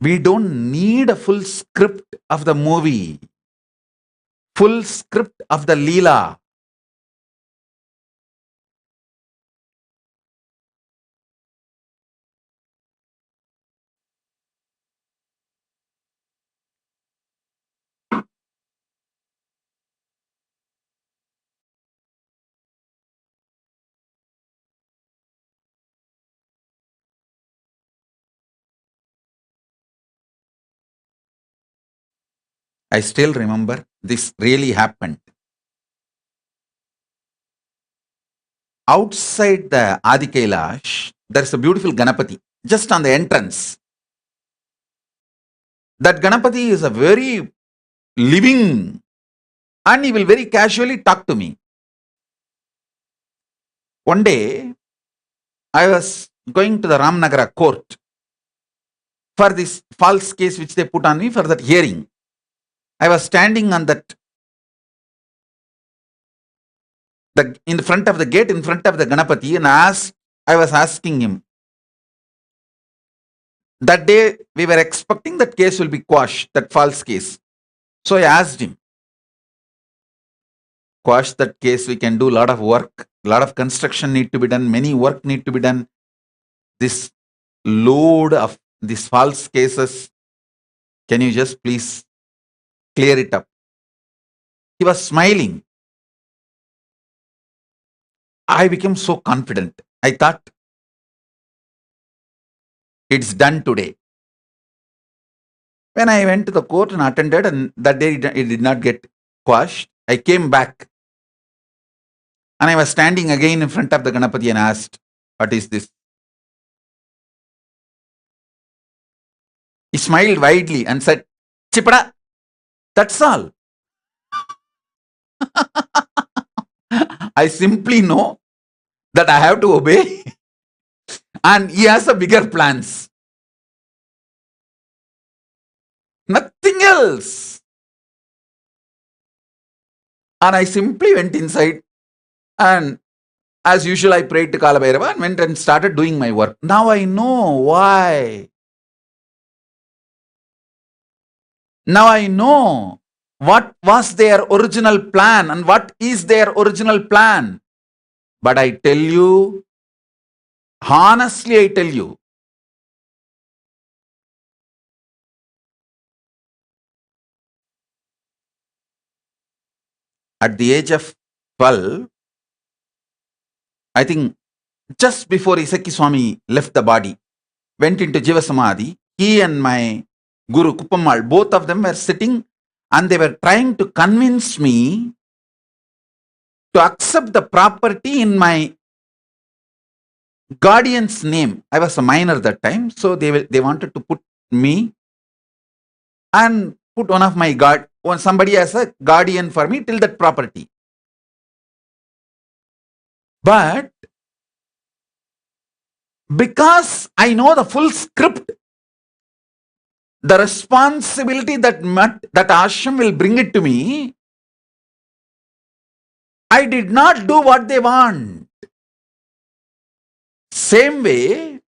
We don't need a full script of the movie, full script of the Leela. I still remember this really happened. Outside the Adi Kailash, there's a beautiful Ganapati, just on the entrance. That Ganapati is a very living, and he will very casually talk to me. One day, I was going to the Ramnagara court for this false case which they put on me for that hearing. I was standing on that, in the front of the gate, in front of the Ganapati, and I was asking him. That day, we were expecting that case will be quashed, that false case. So I asked him, quash that case, we can do a lot of work, a lot of construction need to be done, many work need to be done. This load of these false cases, can you just please clear it up? He was smiling. I became so confident. I thought, it's done today. When I went to the court and attended, and that day it did not get quashed, I came back. And I was standing again in front of the Ganapati and asked, what is this? He smiled widely and said, Chipada, that's all. I simply know that I have to obey and he has a bigger plans. Nothing else. And I simply went inside and as usual I prayed to Kalabhairava and went and started doing my work. Now I know why. Now I know what was their original plan and what is their original plan. But I tell you, honestly I tell you, at the age of 12, I think just before Isaki Swami left the body, went into Jiva Samadhi, he and my Guru Kupammal, both of them were sitting and they were trying to convince me to accept the property in my guardian's name. I was a minor that time, so they wanted to put me and put one of my somebody as a guardian for me till that property. But because I know the full script, the responsibility that ashram will bring it to me, I did not do what they want. Same way,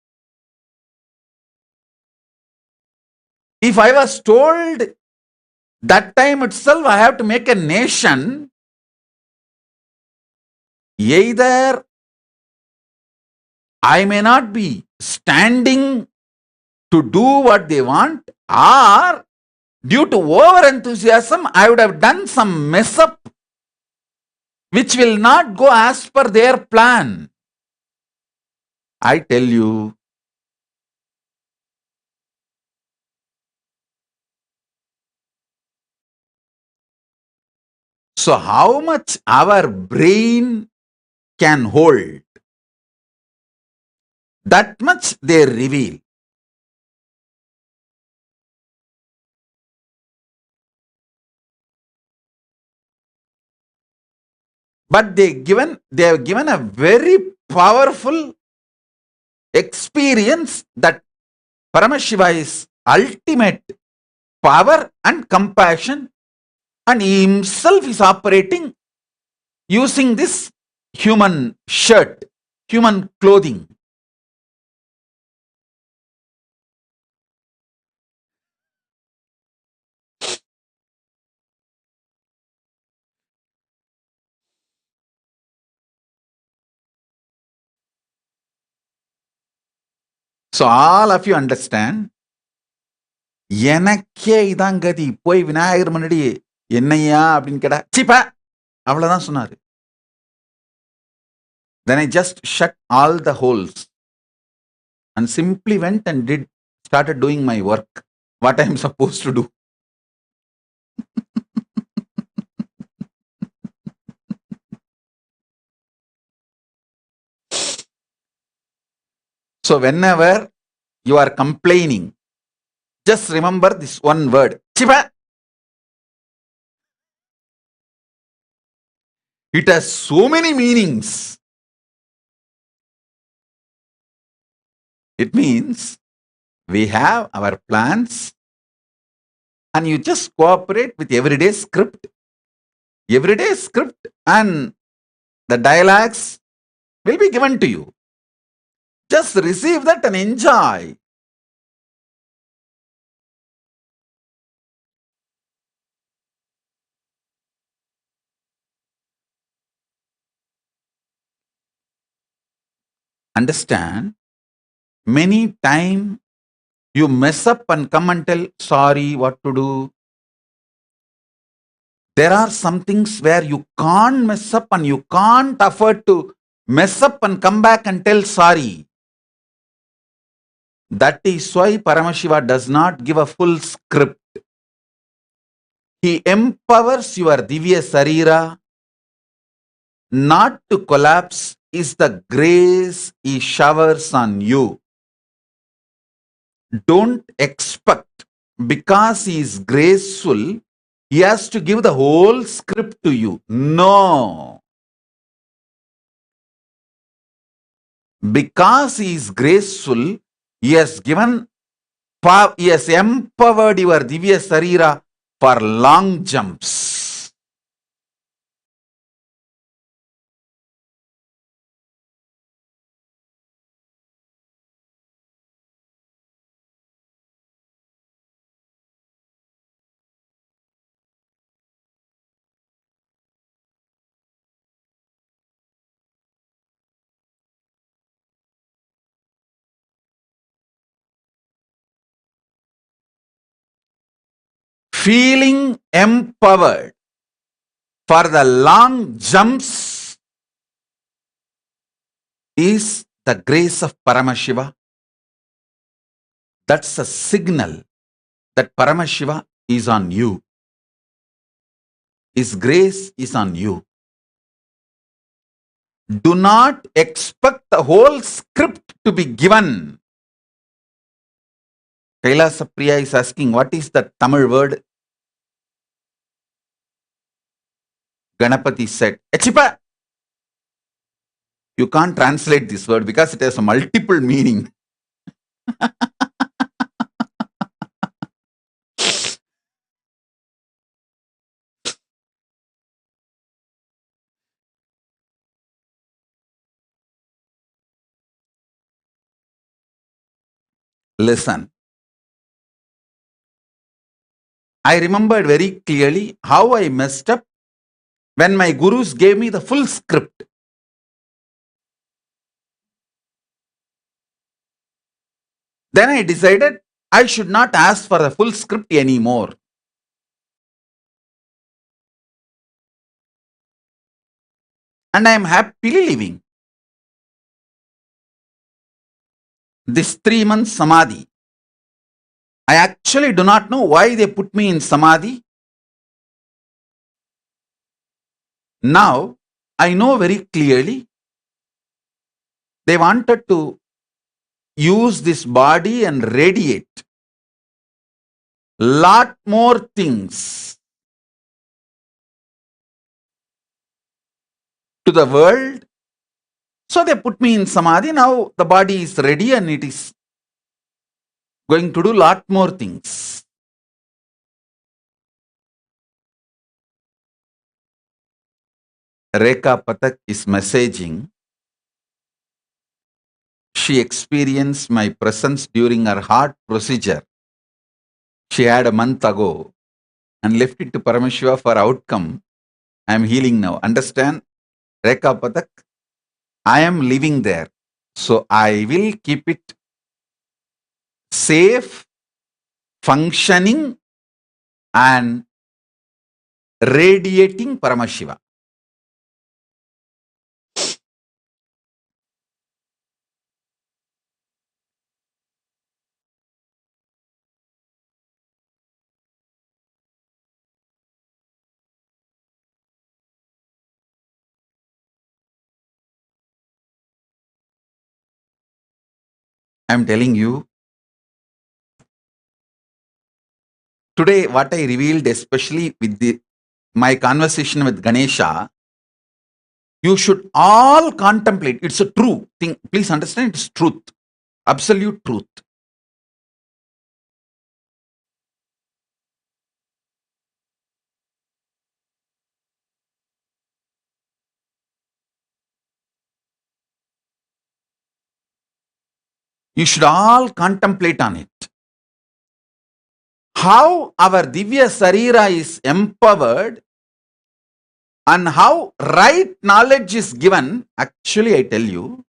If I was told that time itself I have to make a nation, either I may not be standing to do what they want, or due to over enthusiasm, I would have done some mess up which will not go as per their plan. I tell you, so how much our brain can hold, that much they reveal. But they have given a very powerful experience that Paramashiva is ultimate power and compassion, and he himself is operating using this human shirt, human clothing. So all of you understand, எனக்கே இதான் கதி, போய் விநாயகர் முன்னாடி என்னையா அப்படின்னு கேட்டா சிப்பா அவ்வளவுதான் சொன்னாரு. Then I just shut all the holes and simply went and started doing my work, what I am supposed to do. So whenever you are complaining, just remember this one word, chipa. It has so many meanings. It means we have our plans and you just cooperate with everyday script, and the dialogues will be given to you. Just receive that and enjoy. Understand, many times you mess up and come and tell, sorry, what to do. There are some things where you can't mess up and you can't afford to mess up and come back and tell sorry. That is why Paramashiva does not give a full script. He empowers your Divya Shareera not to collapse is the grace he showers on you. Don't expect, because he is graceful, he has to give the whole script to you. No. Because he is graceful, he has empowered your Divya Shareera for long jumps. Feeling empowered for the long jumps is the grace of Paramashiva. That's a signal that Paramashiva is on you. His grace is on you. Do not expect the whole script to be given. KAILASA Priya is asking, what is the Tamil word? Ganapati said, Echipa. You can't translate this word because it has a multiple meaning. Listen. I remembered very clearly how I messed up when my gurus gave me the full script. Then I decided I should not ask for the full script anymore. And I am happily living. This 3 months samadhi, I actually do not know why they put me in samadhi. Now, I know very clearly they wanted to use this body and radiate lot more things to the world. So they put me in samadhi. Now the body is ready and it is going to do lot more things. Rekha Pathak is messaging. She experienced my presence during her heart procedure. She had a month ago and left it to Paramashiva for outcome. I am healing now. Understand? Rekha Pathak, I am living there. So I will keep it safe, functioning and radiating Paramashiva. I am telling you, today what I revealed, especially with my conversation with Ganesha, you should all contemplate. It's a true thing. Please understand, it's truth. Absolute truth. You should all contemplate on it. How our Divya Shareera is empowered and how right knowledge is given. Actually, I tell you,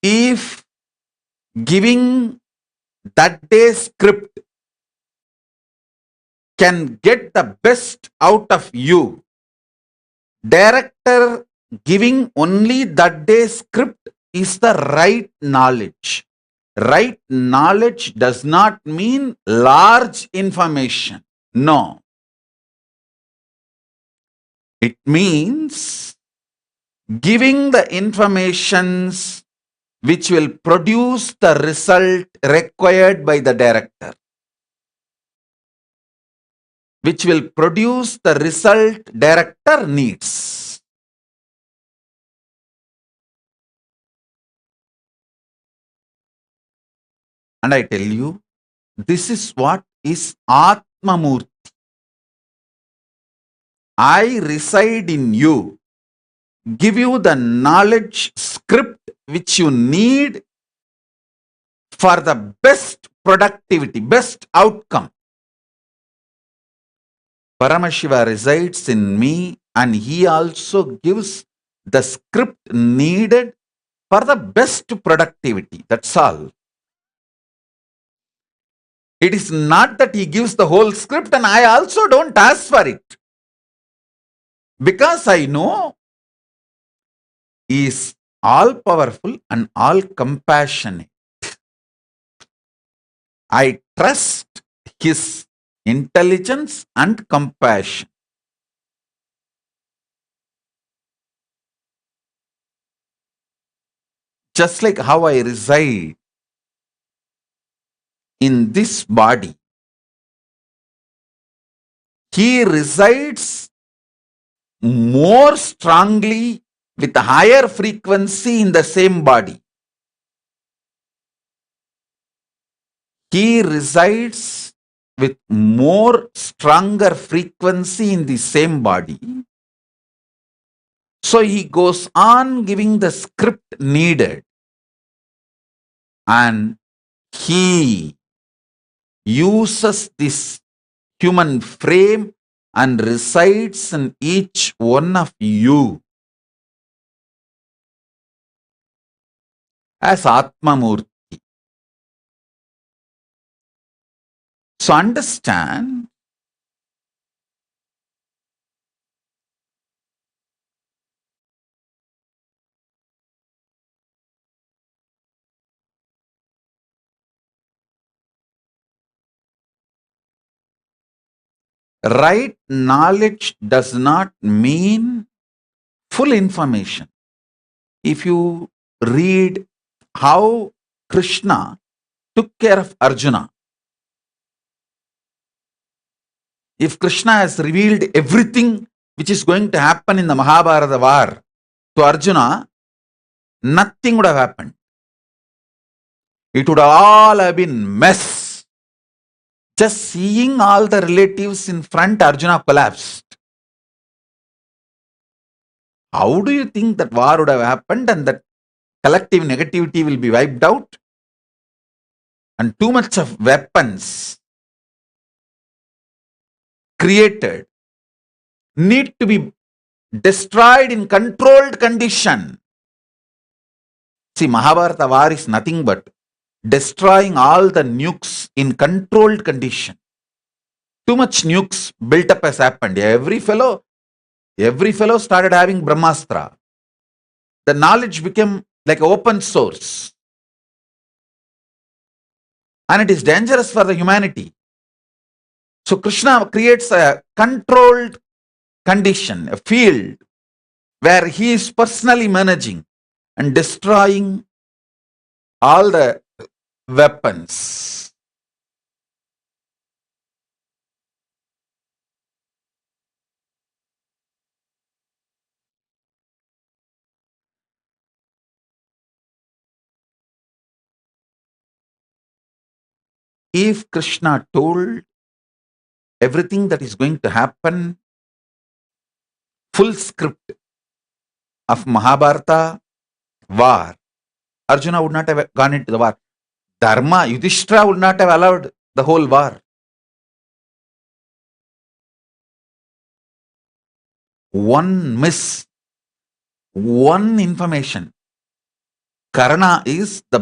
if giving that day's script can get the best out of you, director giving only that day's script is the right knowledge. Right knowledge does not mean large information. No. It means giving the informations which will produce the result required by the director, which will produce the result director needs. And I tell you, this is what is Atmamurti. I reside in you, give you the knowledge script which you need for the best productivity, best outcome. Paramashiva resides in me and he also gives the script needed for the best productivity. That's all. It is not that he gives the whole script and I also don't ask for it. Because I know he is all powerful and all compassionate. I trust his intelligence and compassion. Just like how I reside in this body, he resides more strongly with a higher frequency in the same body. He resides with more stronger frequency in the same body. So he goes on giving the script needed and he uses this human frame and resides in each one of you as Atmamurti. So understand, right knowledge does not mean full information. If you read how Krishna took care of Arjuna, if Krishna has revealed everything which is going to happen in the Mahabharata war to Arjuna, nothing would have happened. It would all have been mess. Just seeing all the relatives in front, Arjuna collapsed. How do you think that war would have happened and that collective negativity will be wiped out? And too much of weapons created need to be destroyed in controlled condition. See, Mahabharata war is nothing but destroying all the nukes in controlled condition. Too much nukes built up has happened. Every fellow started having Brahmastra. The knowledge became like open source. And it is dangerous for the humanity. So Krishna creates a controlled condition, a field where he is personally managing and destroying all the weapons. If Krishna told everything that is going to happen, full script of Mahabharata war, Arjuna would not have gone into the war. Dharma, Yudhishthira would not have allowed the whole war. One miss, one information. Karna is the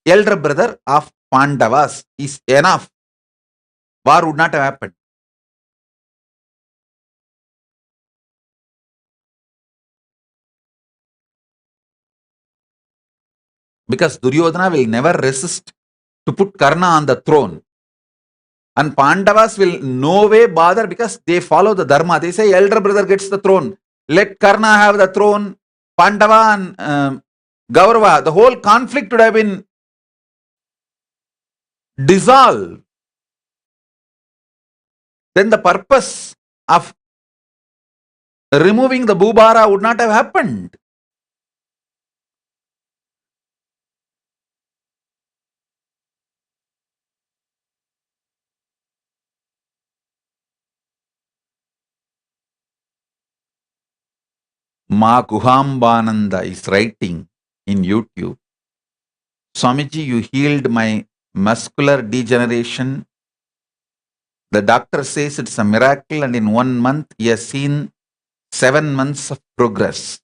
elder brother of Pandavas, is enough. War would not have happened. Because Duryodhana will never resist to put Karna on the throne. And Pandavas will no way bother because they follow the Dharma. They say elder brother gets the throne. Let Karna have the throne. Pandava and Gaurava, the whole conflict would have been dissolved. Then the purpose of removing the Bhubara would not have happened. Ma Kuhambananda is writing in YouTube, Swamiji, you healed my muscular degeneration. The doctor says it's a miracle, and in 1 month he has seen 7 months of progress.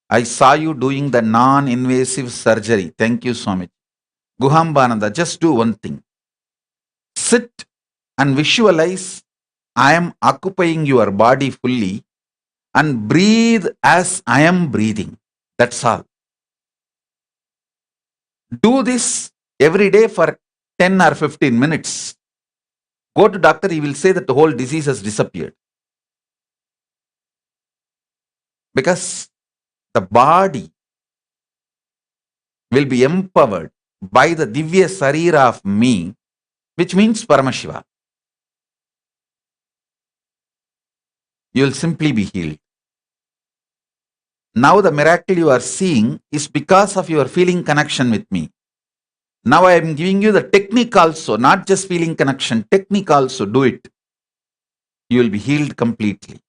I saw you doing the non-invasive surgery. Thank you, Swamiji. Guhambananda, just do one thing. Sit and visualize I am occupying your body fully and breathe as I am breathing. That's all. Do this every day for 10 or 15 minutes. Go to doctor, he will say that the whole disease has disappeared. Because the body will be empowered by the Divya Shareera of me, which means Paramashiva. You will simply be healed. Now the miracle you are seeing is because of your feeling connection with me. Now I am giving you the technique also, not just feeling connection, technique also, do it. You will be healed completely.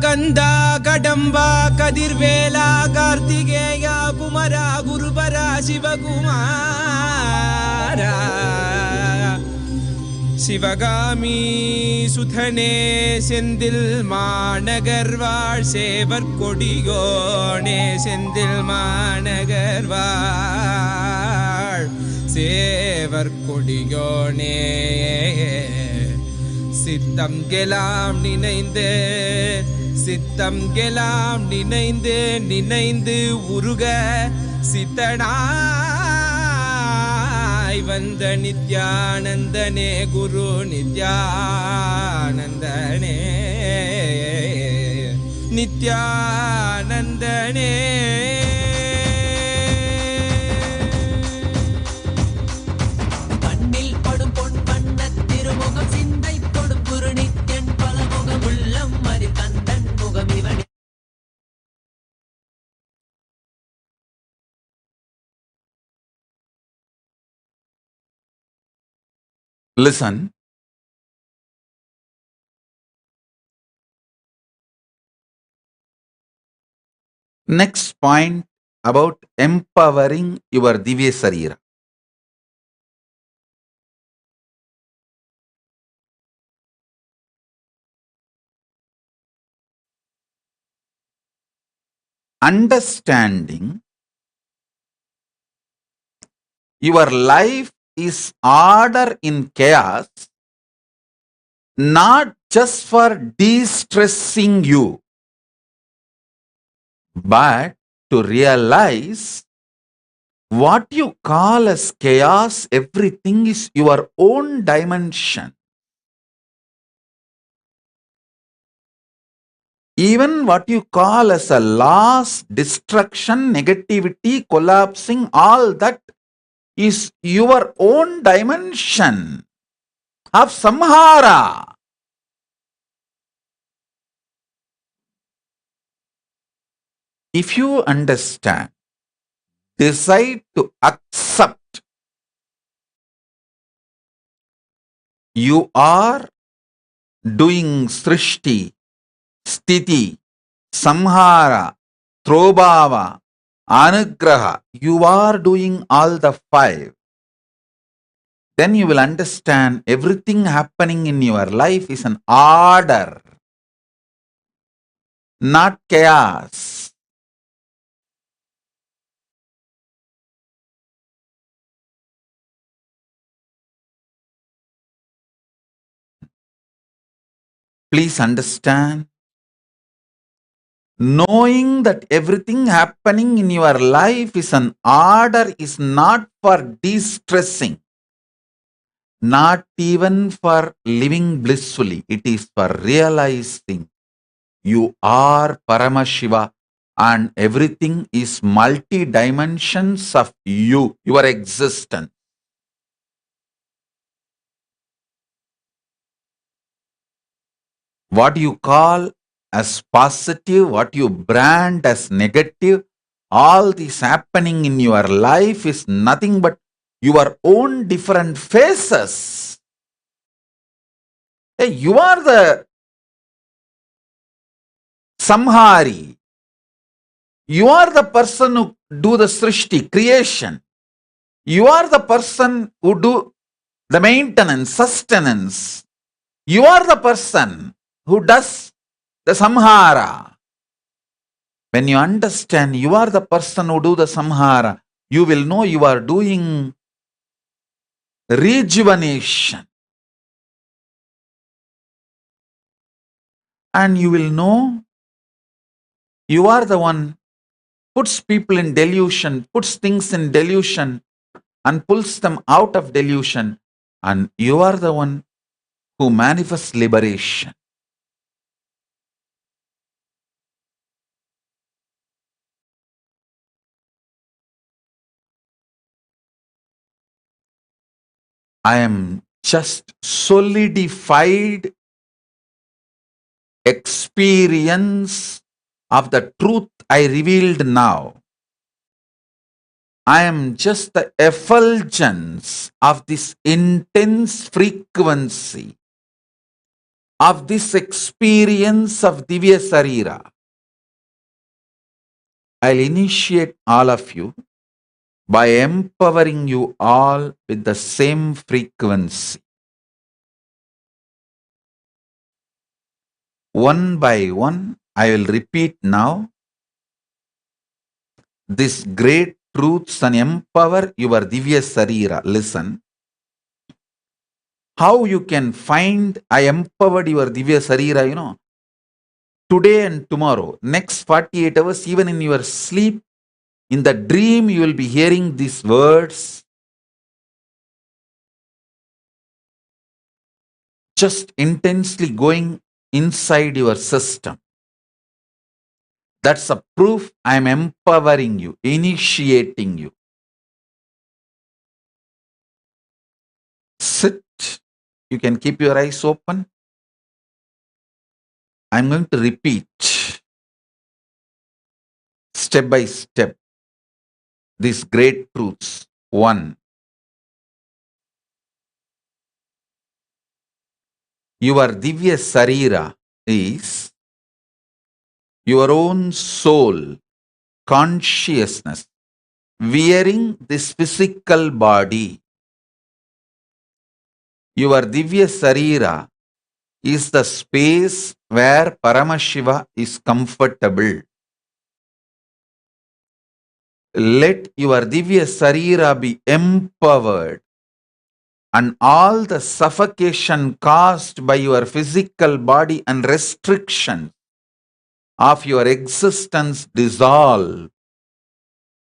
கந்தா கடம்பா கதிர்வேலா கார்த்திகேயா குமரா குருபரா சிவகுமாரா சிவகாமி சுதனே செந்தில் மாநகர்வாழ் சேவர் கொடியோனே செந்தில் மாநகர்வாழ் சேவர் கொடியோனே சித்தம் கெலாம் நினைந்து சித்தம் கெலாம் நினைந்து நினைந்து உருக சித்தனாய் வந்த நித்யானந்தனே குரு நித்யானந்தனே நித்யானந்தனே கண்ணில் படும் பொன் வண்ண திருமுகம் சிந்தை தொடும் குரு நித்யன் பல முகம் உள்ளம் மறி கந்தன் முகம் இவனே. Listen. Next point about empowering your Divya Shareera. Understanding your life is order in chaos, not just for de-stressing you, but to realize what you call as chaos, everything is your own dimension. Even what you call as a loss, destruction, negativity, collapsing, all that is your own dimension of samhara. If you understand, decide to accept, you are doing srishti, sthiti, samhara, throbhava, anugraha, you are doing all the five. Then you will understand everything happening in your life is an order, not chaos. Please understand, knowing that everything happening in your life is an order is not for de-stressing, not even for living blissfully. It is for realizing you are Paramashiva and everything is multi-dimensions of you, your existence. What you call as positive, what you brand as negative, all this happening in your life is nothing but your own different phases. Hey, you are the samhari. You are the person who do the srishti, creation. You are the person who do the maintenance, sustenance. You are the person who does the samhara. When you understand you are the person who do the samhara, you will know you are doing rejuvenation. And you will know you are the one puts people in delusion, puts things in delusion and pulls them out of delusion. And you are the one who manifests liberation. I am just solidified experience of the truth I revealed now. I am just the effulgence of this intense frequency of this experience of Divya Shareera, I'll initiate all of you by empowering you all with the same frequency. One by one, I will repeat now these great truths and empower your Divya Shareera. Listen. How you can find I empowered your Divya Shareera, today and tomorrow, next 48 hours, even in your sleep, in the dream, you will be hearing these words. Just intensely going inside your system. That's a proof I am empowering you, initiating you. Sit. You can keep your eyes open. I'm going to repeat step by step these great truths. 1. Your Divya Shareera is your own soul, consciousness, wearing this physical body. Your Divya Shareera is the space where Paramashiva is comfortable. Let your Divya Shareera be empowered, and all the suffocation caused by your physical body and restriction of your existence dissolve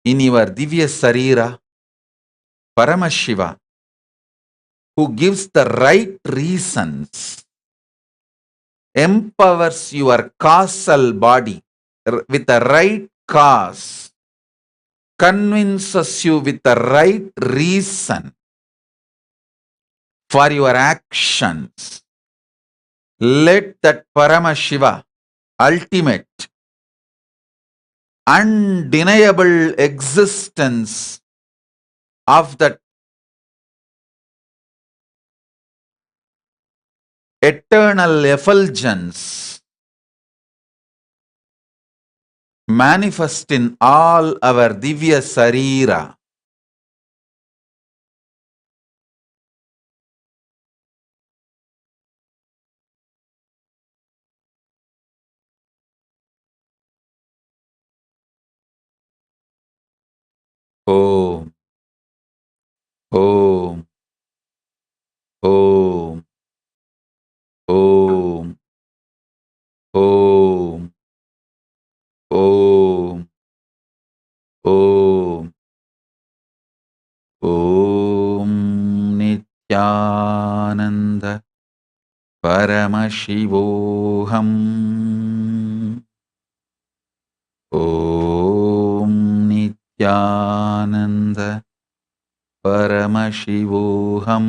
in your Divya Shareera. Paramashiva, who gives the right reasons, empowers your causal body with the right cause, convinces you with the right reason for your actions. Let that Paramashiva, ultimate, undeniable existence of that eternal effulgence manifest in all our Divya Shareera. Om, Om, Om, Om, Om, Om, Om, Om Nithyananda Paramashivoham. Om Nithyananda Paramashivoham.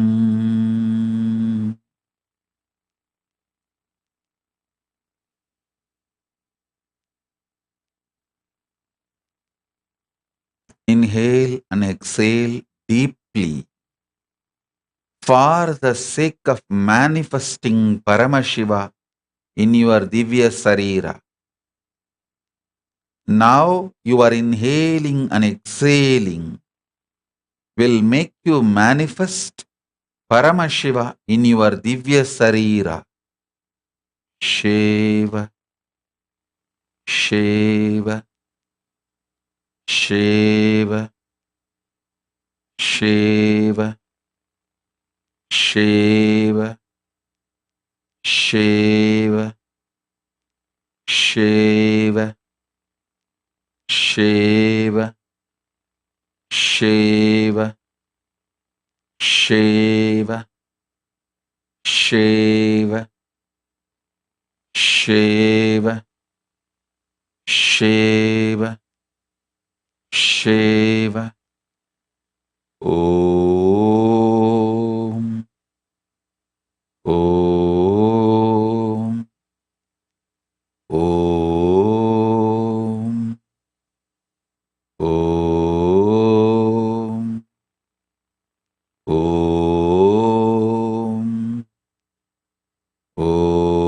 Inhale and exhale deeply for the sake of manifesting Paramashiva in your Divya Shareera. Now you are inhaling and exhaling will make you manifest Paramashiva in your Divya Shareera. Shiva, Shiva, Shiva, Shiva, Shiva, Shiva, Shiva, Shiva, Shiva, Shiva, Shiva, Shiva, Shiva, Shiva. Om, Om, Om, Om, Om, Om.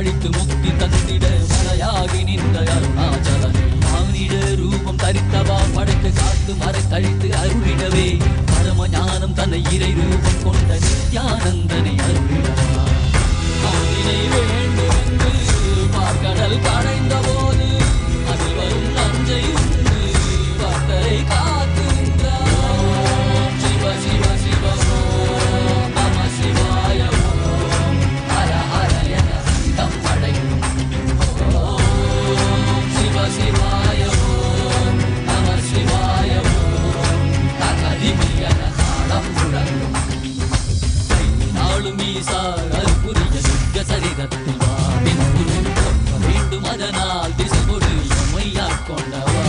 அழித்து முக்தி தந்திட மலையாகி நின்ற அருணாச்சலனே மானிட ரூபம் தரித்தவா படைத்து காத்து மறை தழித்து அருளிடவே பரம ஞானம் தன்னை இறை ரூபம் கொண்ட நித்யானந்தனை அருளிடவா அவனினை வேண்டும் என்று பார்க்கடல் கடைந்த போது அதில் வரும் நஞ்சை உண்டு பக்தரை காத்துகின்றார். சிவ சிவ சிவ ஓம் நம சிவாய ஓம் ஹர ஹர என சிதம் படைக்கும் ஓம் சிவ சிவாய ஓம் நம சிவாய ஓம் தகதிமி என தாளம் முழங்கும் நாளும் ஈசா அற்புரிய சுத்த சரீரத்தில் வா வேண்டும் அதனால் திசை கொடு எம்மையாக் கொண்டவா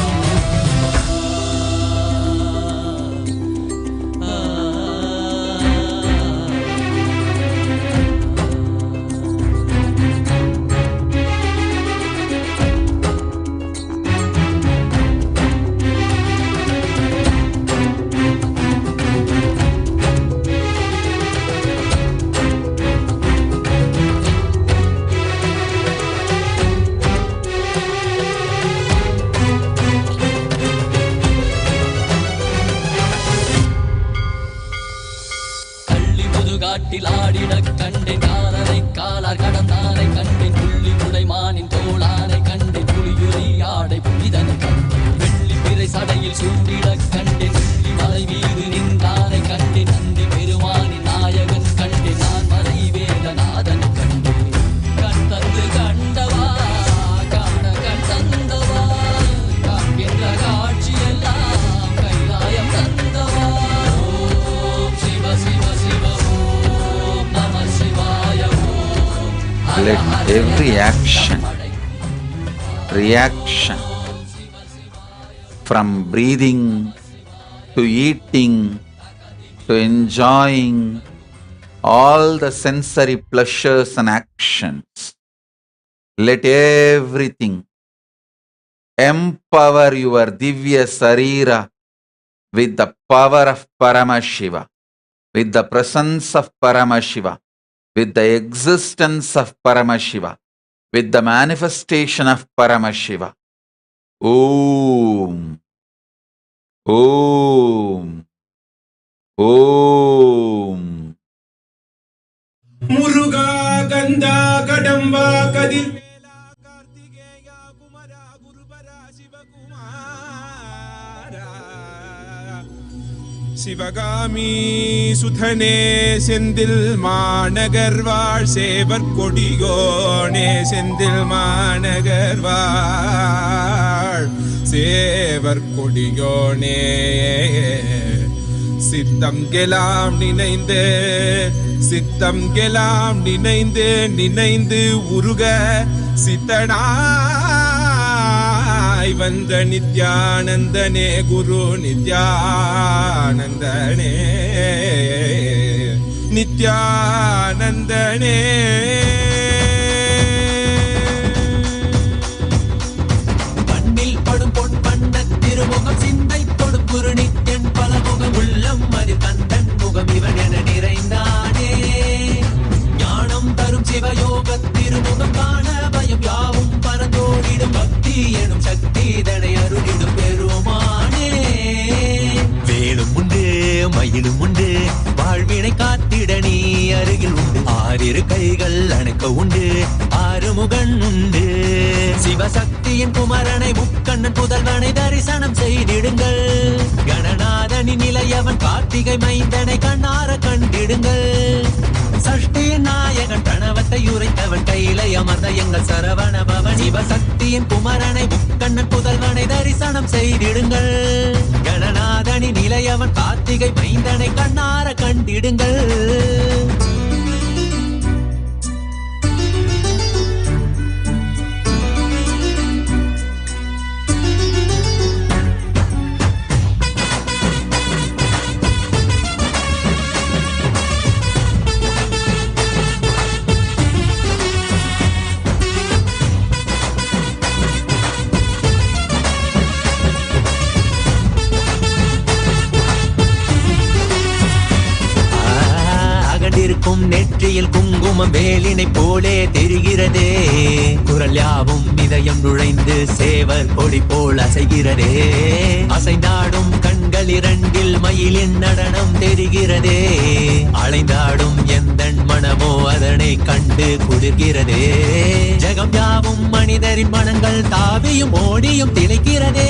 காட்டில் ஆடிட கண்டேன் காலனை காலார் கடந்தானை கண்டேன் புள்ளி முடைமானின் தோளானை கண்டேன் புலியுரி ஆடை புனிதனை கண்டேன் வெள்ளி பிறை சடையில் சூடிட கண்டேன் வெள்ளி மலை மீது நின்றானை கண்டேன் நந்தி பெருமானின் நாயகன் கண்டேன் நான் மறை வேதநாதன் கண்டேன் கண் தந்து கண்டவா காண கண் தந்தவா காண்கின்ற காட்சியெல்லாம் கைலாயம் தந்தவா ஓம் Shiva Shiva Shiva let every action, reaction, from breathing to eating to enjoying all the sensory pleasures and actions, let everything empower your Divya Shareera with the power of Paramashiva, with the presence of Paramashiva, with the existence of Paramashiva, with the manifestation of Paramashiva. Om, Om, Om. Muruga Ganda Kadamba Kadir Vela Kartikeya Kumara Gurubara Shivakumara Sivagami Suthane Sendil Managarvar Sevar Kodigone Sendil Managarvar Sevar Kodigone சித்தம் கெலாம் நினைந்து சித்தம் கெலாம் நினைந்து நினைந்து உருக சித்தனாய் வந்த நித்யானந்தனே குரு நித்யானந்தனே நித்யானந்தனே கண்ணில் படும் பொன் வண்ண திருமுகம் சிந்தை தொடும் குரு நித்யன் பலமுகம் உள்ளம் அதில் கந்தன் முகம் இவன் என நிறைந்தானே ஞானம் தரும் சிவயோக திருமுகம் காண பயம் யாவும் பரந்தோடிடும் பக்தி எனும் சக்தி இதனை அருளிடும் பெருமானே வேலும் உண்டு மயிலும் உண்டு வாழ்வினை காத்திட நீ அருகில் உண்டு ஆறிரு கைகள் அணைக்க உண்டு ஆறுமுகன் உண்டு சிவசக்தியின் குமரனை முக்கண்ணன் புதல்வனை தரிசனம் செய்திடுங்கள் கணநாதனின் நிலையவன் கார்த்திகை மைந்தனை கண்ணார கண்டிடுங்கள் சஷ்டியின் நாயகன் பிரணவத்தை உரைத்தவன் கையிலை அமர்ந்த எங்கள் சரவண பவன் சிவசக்தியின் குமரனை முக்கண்ணன் புதல்வனை தரிசனம் செய்திடுங்கள் கணநாதனின் நிலையவன் கார்த்திகை மைந்தனை கண்ணார கண்டிடுங்கள் யாவும் நெற்றியில் குங்குமம் வேலினை போலே தெரிகிறதே. குரல் யாவும் இதயம் நுழைந்து சேவர் கொடி போல் அசைகிறதே. அசைந்தாடும் கண்கள் இரண்டில் மயிலின் நடனம் தெரிகிறதே. அலைந்தாடும் எந்தன் மனமோ அதனை கண்டு குளிர்கிறதே. ஜகம் யாவும் மனிதரின் மனங்கள் தாவியும் ஓடியும் திளைக்கிறதே.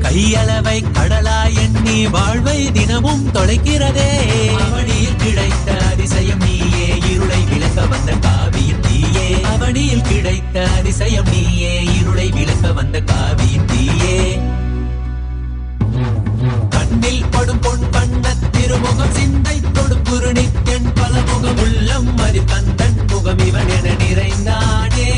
கையளவை கடலாய் எண்ணி வாழ்வை தினமும் தொலைக்கிறதே. அவனியில் கிடைத்த அதிசயம் நீயே, இருளை விளக்க வந்த காவியின் தீயே. அவனியில் கிடைத்த அதிசயம் நீயே, இருளை விளக்க வந்த காவியின் தீயே. கண்ணில் படும் பொன் வண்ண திருமுகம் சிந்தை தொடும் குருணிக்கென் பல முகம் உள்ளம் மதி கந்தன் முகம் இவன் என நிறைந்தானே.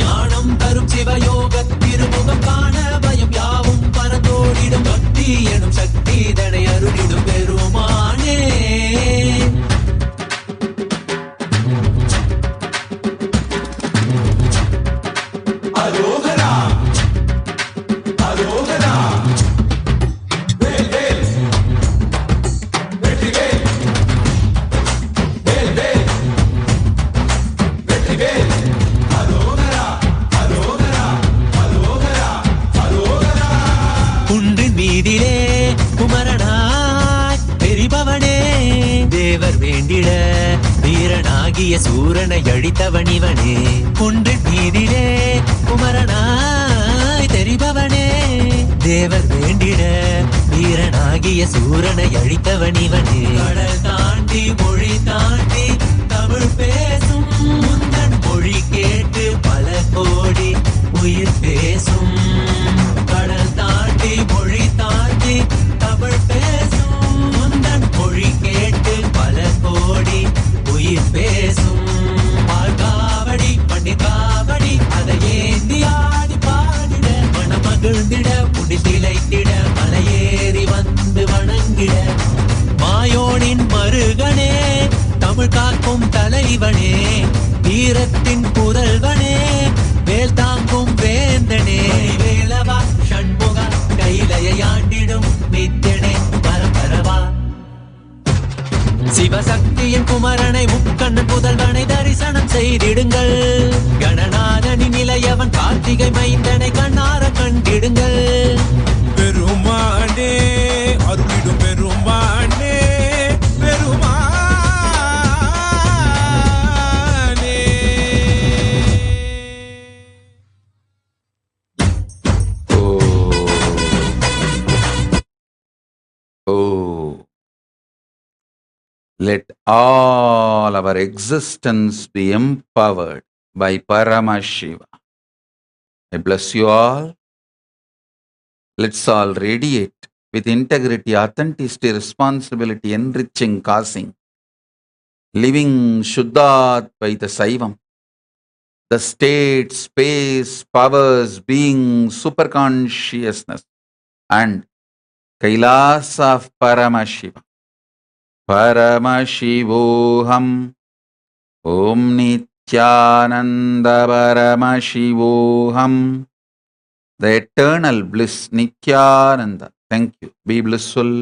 ஞானம் தரும் சிவயோக திருமுகம் காண பயம் யாவும் பரந்தோடிடும். பக்தி எனும் சக்தி இதனை அருளிடும் பெருமானே. அரோகரா அரோகரா வேல் வேல் வெற்றிவேல் வேல் வேல் வெற்றிவேல் அரோகரா அரோகரா அரோகரா அரோகரா. குன்றின் மீதிலே குமரனாய் தெரிபவனே. தேவர் வேண்டிட வீரனாகிய சூரனை அழித்தவன் இவனே. குன்றின் மீதிலே குமரனாய் தெரிபவனே. தேவர் வேண்டிட வீரனாகிய சூரனை அழித்தவன் இவனே. கடல் தாண்டி மொழி தாண்டி தமிழ் பேசும் முந்தன் மொழி கேட்டு பல கோடி உயிர் பேசும். கடல் தாண்டி மொழி தாண்டி தமிழ் பேசும் முந்தன் மொழி கேட்டு பல கோடி உயிர் பேசும். பால்காவடி பண்ணி காவடி அதை ஏந்தி ஆடி பாடிட மனமகிழ்ந்திட முடி திளைத்திட மலையேறி வந்து வணங்கிட. மாயோனின் மருகனே தமிழ் காக்கும் தலைவனே. வீரத்தின் புதல்வனே வேல் தாங்கும் வேந்தனே. வேலவா ஷண்முகா கைலையை ஆண்டிடும் நித்யனே பரபரவா. சிவசக்தியின் குமரனை முக்கண்ணன் புதல்வனை தரிசனம் செய்திடுங்கள். கணநாதனின் நிலையவன் கார்த்திகை மைந்தனை கண்ணார கண்டிடுங்கள். பெருமானே அருளிடும் பெருமானே பெருமானே. Oh, let all our existence be empowered by Paramashiva. I bless you all. Let's all radiate with integrity, authenticity, responsibility, enriching, causing, living Shuddhat by the Saivam. The state, space, powers, being, superconsciousness, and KAILASA of Paramashivam. Paramashivoham. Om Nithyananda Paramashivoham. The eternal bliss, Nithyananda. Thank you. Be blissful.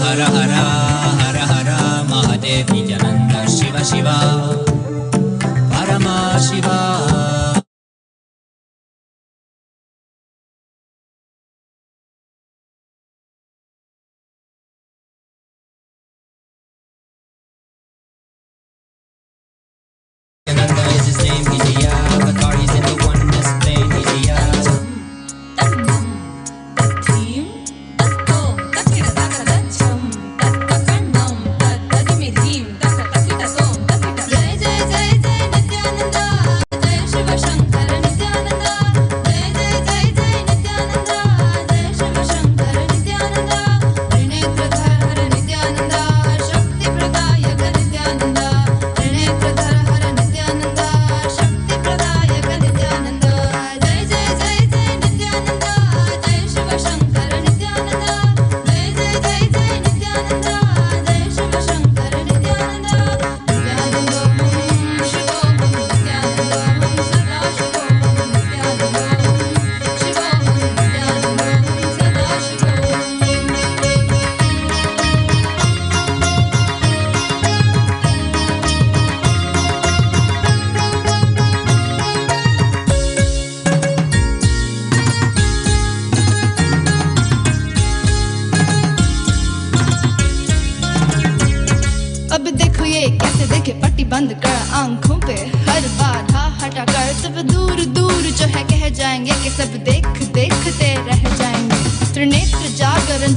Her her her her Mahadev Nityanand Shiv Shiv परमाशिवा. Nityananda is his name, he's a avatar, he's in the oneness plane, he's a अब देखो ये कैसे देखे, पट्टी बंद कर आंखों पे, हर बाधा हटा कर सब दूर दूर जो है कह जाएंगे कि सब देख देखते रह जाएंगे। त्रिनेत्र जागरण